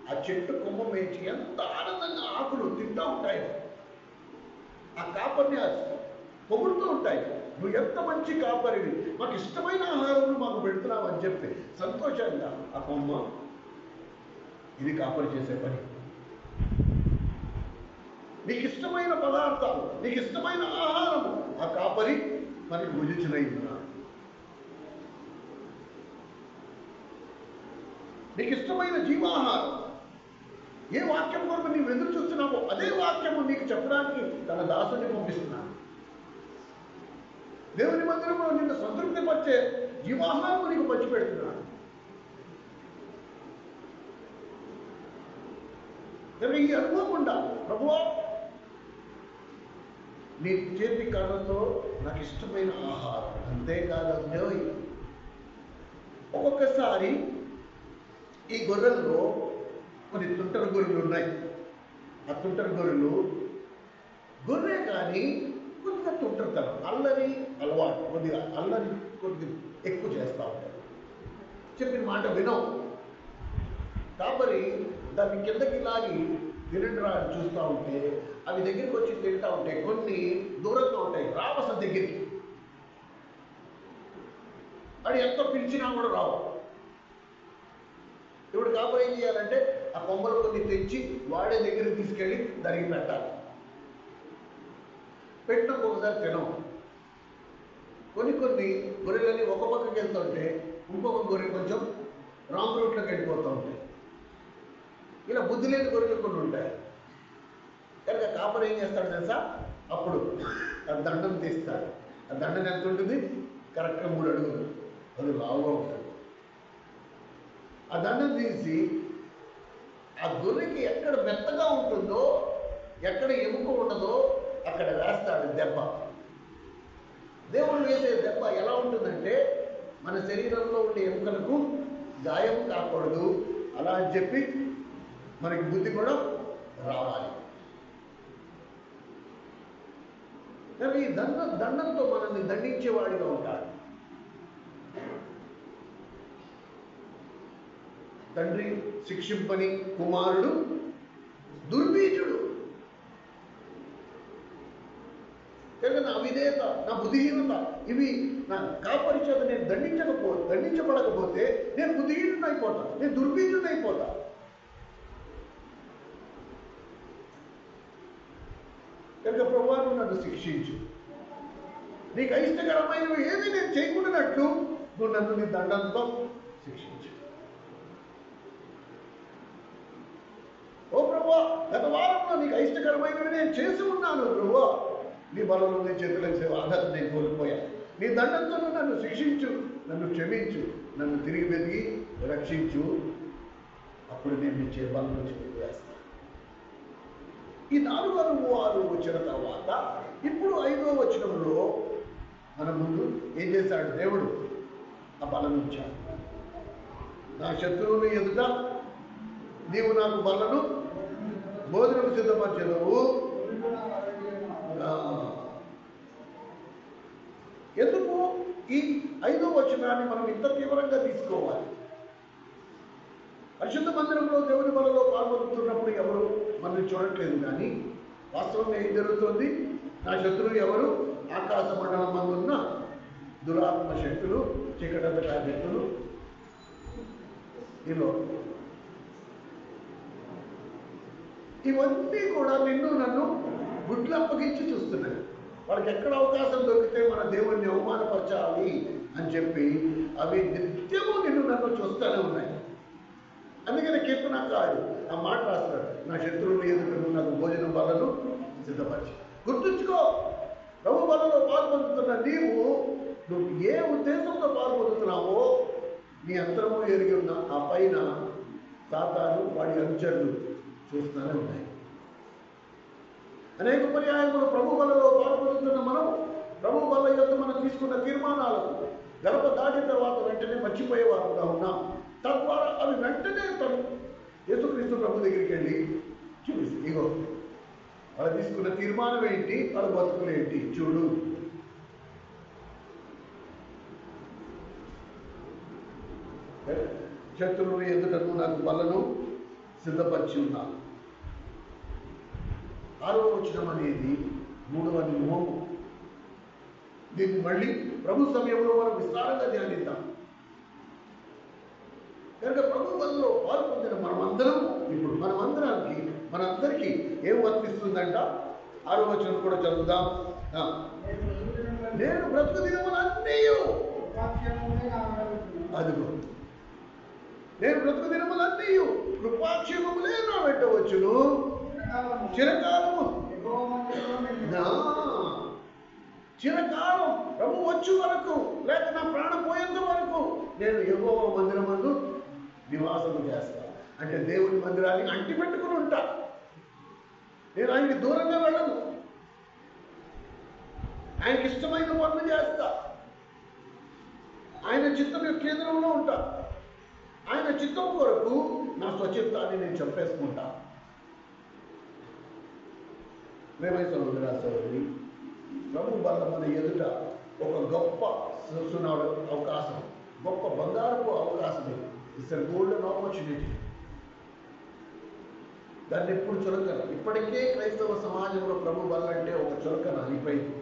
ఆ చెట్టు కొమ్మ మేంచి ఎంత ఆనందంగా ఆకులు తింటూ ఉంటాయి. ఆ కాపరిని పొగుడుతూ ఉంటాయి. నువ్వు ఎంత మంచి కాపరివి, మాకు ఇష్టమైన ఆహారం మాకు పెడుతున్నావు అని చెప్పి సంతోషంగా ఆ కొమ్మ. ఇది కాపరి చేసే పని. నీకు ఇష్టమైన పదార్థాలు, నీకు ఇష్టమైన ఆహారం ఆ కాపరి మనకి భుజించినయ్యున్నాడు. నీకు ఇష్టమైన జీవాహారం, ఏ వాక్యం కొరకు నీవు ఎదురు చూస్తున్నావో అదే వాక్యము నీకు చెప్పడానికి తన దాసుని పంపిస్తున్నాడు. దేవుని మందిరంలో నిన్ను సంతృప్తి పరిచే జీవాహారం నీకు పంచిపెడుతున్నాడు. ఈ అనుభవం ఉండాలి. ప్రభువా, నీ చేతి కర్రతో నాకు ఇష్టమైన ఆహారం. అంతేకాదు, ఒక్కొక్కసారి ఈ గొర్రెల్లో కొన్ని తుంటర గొర్రెలు ఉన్నాయి. ఆ తుంటర గొర్రెలు గొర్రె కానీ కొద్దిగా తుంటరితనం, అల్లరి అలవాటు, కొద్దిగా అల్లరి కొద్దిగా ఎక్కువ చేస్తూ ఉంటారు. చెప్పిన మాట వినవు. కాబట్టి దాన్ని కిందకి లాగి తినండి రా అని చూస్తూ ఉంటే అవి దగ్గరికి వచ్చి తింటూ ఉంటాయి. కొన్ని దూరంగా ఉంటాయి, రావు అసలు దగ్గరికి. అది ఎంత పిలిచినా కూడా రావు. ఇప్పుడు కాపరి ఏం చేయాలంటే ఆ కొమ్మలు కొన్ని తెచ్చి వాడే దగ్గరికి తీసుకెళ్ళి దానికి పెట్టాలి. పెట్టిన ఒకసారి తినవు. కొన్ని గొర్రెలని ఒక పక్కకి వెళ్తుంటే ఇంకొక గొర్రె కొంచెం రాంగ్ రూట్లోకి వెళ్ళిపోతూ ఉంటాయి. ఇలా బుద్ధి లేని గొర్రెలు కొన్ని ఉంటాయి. కనుక కాపరి ఏం చేస్తాడు తెలుసా? అప్పుడు ఆ దండం తీస్తాడు. ఆ దండం ఎంత ఉంటుంది? కరెక్ట్గా 3 అడుగులు. అది లావుగా ఉంటుంది. ఆ దండం తీసి ఆ గొర్రెకి ఎక్కడ మెత్తగా ఉంటుందో, ఎక్కడ ఎముక ఉండదో అక్కడ వేస్తాడు దెబ్బ. దేవుడు వేసే దెబ్బ ఎలా ఉంటుందంటే మన శరీరంలో ఉండే ఎముకలకు గాయం కాకూడదు, అలా అని చెప్పి మనకి బుద్ధి కూడా రావాలి. కానీ ఈ దండంతో మనల్ని దండించేవాడిగా ఉంటాడు. తండ్రి శిక్షింపని కుమారుడు దుర్బీజుడు. నా అవిధేయత, నా బుద్ధిహీనత, ఇవి నా కాపరి చేత నేను దండించబడకపోతే నేను బుద్ధిహీనుడు అయిపోతా, నేను దుర్బీజుడు అయిపోతా. కనుక ప్రభువా, నువ్వు నన్ను శిక్షించు. నీకు అయిష్టకరమైనవి ఏది నేను చేయకుండానట్లు నువ్వు నన్ను నీ దండంతో శిక్షించు. ఓ ప్రభువా, గత వారంలో నీకు అయిష్టకరమైనవి నేను చేసి ఉన్నాను. ప్రభువా, నీ బలంలో నీ చేతులేసే ఆధారం నేను కోల్పోయాను. నీ దండంతో నన్ను శిక్షించు, నన్ను క్షమించు, నన్ను తిరిగి వెతికి రక్షించు. అప్పుడు నేను నీ బలం నుంచి వేస్తాను. ఈ 4 అనుభవాలు వచ్చిన తర్వాత ఇప్పుడు 5వ వచనంలో మన ముందు ఏం చేశాడు దేవుడు? ఆ బలం ఇచ్చాడు. నా శత్రువుని ఎదుట నీవు నాకు బలను భోజనం సిద్ధపరచెదవు. ఎందుకు ఈ 5వ వచనాన్ని మనం ఇంత తీవ్రంగా తీసుకోవాలి? పరిశుద్ధ మందిరంలో దేవుని బలలో పాల్గొంటున్నప్పుడు ఎవరు మనల్ని చూడట్లేదు, కానీ వాస్తవంగా ఏం జరుగుతుంది? నా శత్రువు ఎవరు? ఆకాశ మండలం మందు ఉన్న దురాత్మ శక్తులు, చీకటంతటా శక్తులు. ఇవన్నీ కూడా నిన్ను నన్ను గుడ్లు అప్పగించి చూస్తున్నాయి. వాళ్ళకి ఎక్కడ అవకాశం దొరికితే మన దేవుణ్ణి అవమానపరచాలి అని చెప్పి అవి నిత్యము నిన్ను నన్ను చూస్తూనే ఉన్నాయి. అందుకని కీర్తనకారుడు ఆ మాట రాస్తాడు, నా శత్రువులు ఎదుట నాకు భోజనం బలను సిద్ధపరిచి. గుర్తుంచుకో, ప్రభు బలలో పాల్పొందుతున్న నువ్వు ఏ ఉద్దేశంతో పాల్పొందుతున్నావో నీ అంతరము ఎరిగి ఉన్న ఆ పైన సాతాను వాడి అనుచరులు చూస్తూనే ఉన్నాయి. అనేక పర్యాయములు ప్రభు బలలో పాల్పొందుతున్న మనం ప్రభు బల యొక్క మనం తీసుకున్న తీర్మానాలకు గడప దాటిన తర్వాత వెంటనే మర్చిపోయేవారుగా ఉన్నాం. తద్వారా అవి వెంటనే తను యేసుక్రీస్తు ప్రభు దగ్గరికి వెళ్ళి చూపిస్తుంది. ఇగో వాళ్ళు తీసుకున్న తీర్మానం ఏంటి, వాళ్ళ బతుకులు ఏంటి చూడు. శత్రువులు ఎదుటను నాకు బలను సిద్ధపరిచి ఉన్నాను. 6వ వచనం అనేది 3వ నియమము. దీన్ని మళ్ళీ ప్రభు సమయంలో మనం విస్తారంగా ధ్యానిద్దాం. కనుక ప్రభు బలలో పాల్పొందిన మనమందరం ఇప్పుడు మనందరికీ ఏం వర్తిస్తుందంట? 6వ వచనం కూడా చదువుదాం. నేను బ్రతుకు దినములన్నీ, అదిగో నేను బ్రతుకు దినములన్నీ కృపాక్షేమములే నా వెంట వచ్చును చిరకాలము. చిరకాలం ప్రభు వచ్చు వరకు, లేక నా ప్రాణం పోయేంత వరకు నేను యెహోవా మందిరమందు నివాసము చేస్తా. అంటే దేవుని మందిరాన్ని అంటి పెట్టుకుని ఉంటా. నేను ఆయనకి దూరంగా వెళ్ళను. ఆయనకి ఇష్టమైన పనులు చేస్తా. ఆయన చిత్తం యొక్క కేంద్రంలో ఉంటా. ఆయన చిత్తం కొరకు నా స్వచిత్తాన్ని నేను చంపేసుకుంటా. ప్రేమైన సహోదరి, ప్రభు వల్ల మన ఎదుట ఒక గొప్ప అవకాశం, గొప్ప బంగారపు అవకాశం. It's a golden opportunity. దాన్ని ఎప్పుడు చులకన. ఇప్పటికే క్రైస్తవ సమాజంలో ప్రభు వల్ల అంటే ఒక చులకన అయిపోయింది.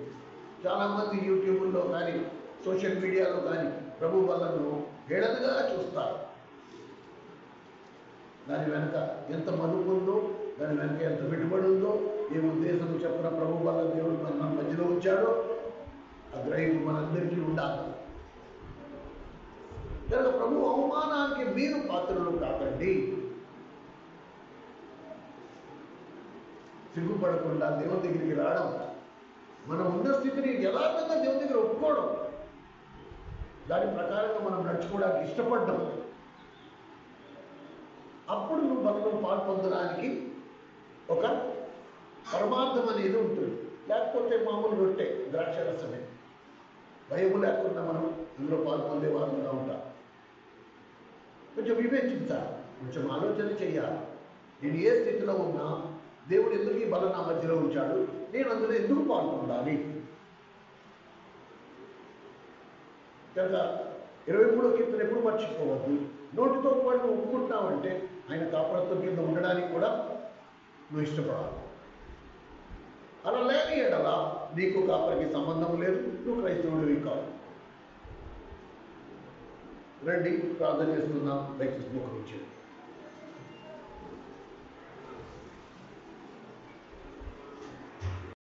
చాలామంది యూట్యూబ్లో కానీ సోషల్ మీడియాలో కానీ ప్రభు వల్లను హేళనగా చూస్తారు. దాని వెనక ఎంత మలుపు ఉందో, దాని వెనక ఎంత పెట్టుబడి ఉందో, ఏ ఉద్దేశం చెప్పిన ప్రభు వల్ల దేవుడు మన మధ్యలో ఉంచాడో ఆ గ్రహింపు మనందరికీ ఉండాలి. కనుక ప్రభు అవమానానికి మీరు పాత్రలు కాకండి. సిగ్గుపడకుండా దేవుని దగ్గరికి రావడం, మనం ఉన్న స్థితిని యథార్థంగా దేవుని దగ్గర ఒప్పుకోవడం, దాని ప్రకారంగా మనం నడుచుకోవడానికి ఇష్టపడ్డం. అప్పుడు నువ్వు బలలో పాల్పొందడానికి ఒక పరమార్థం అనేది ఉంటుంది. లేకపోతే మామూలు రొట్టె, ద్రాక్షరసమే. భయము లేకుండా మనం ఇందులో పాల్పొందే వారంగా ఉంటాం. కొంచెం వివేచించాలి, కొంచెం ఆలోచన చేయాలి. నేను ఏ స్థితిలో ఉన్నా, దేవుడు ఎందుకు ఈ బలం నా మధ్యలో ఉంచాడు, నేను అందులో ఎందుకు పాల్పొందాలి. కనుక 23వ కీర్తన ఎప్పుడు మర్చిపోవద్దు. నోటితో పాటు నువ్వు ఒప్పుకుంటున్నావంటే ఆయన కాపురత్వం కింద ఉండడానికి కూడా నువ్వు ఇష్టపడాలి. అలా లేని ఎడలా నీకు కాపరికి సంబంధం లేదు, నువ్వు క్రైస్తవుడివి కాదు. రండి ప్రార్థన చేసుకుందాం. దయచేసి ముఖం ఇచ్చేది.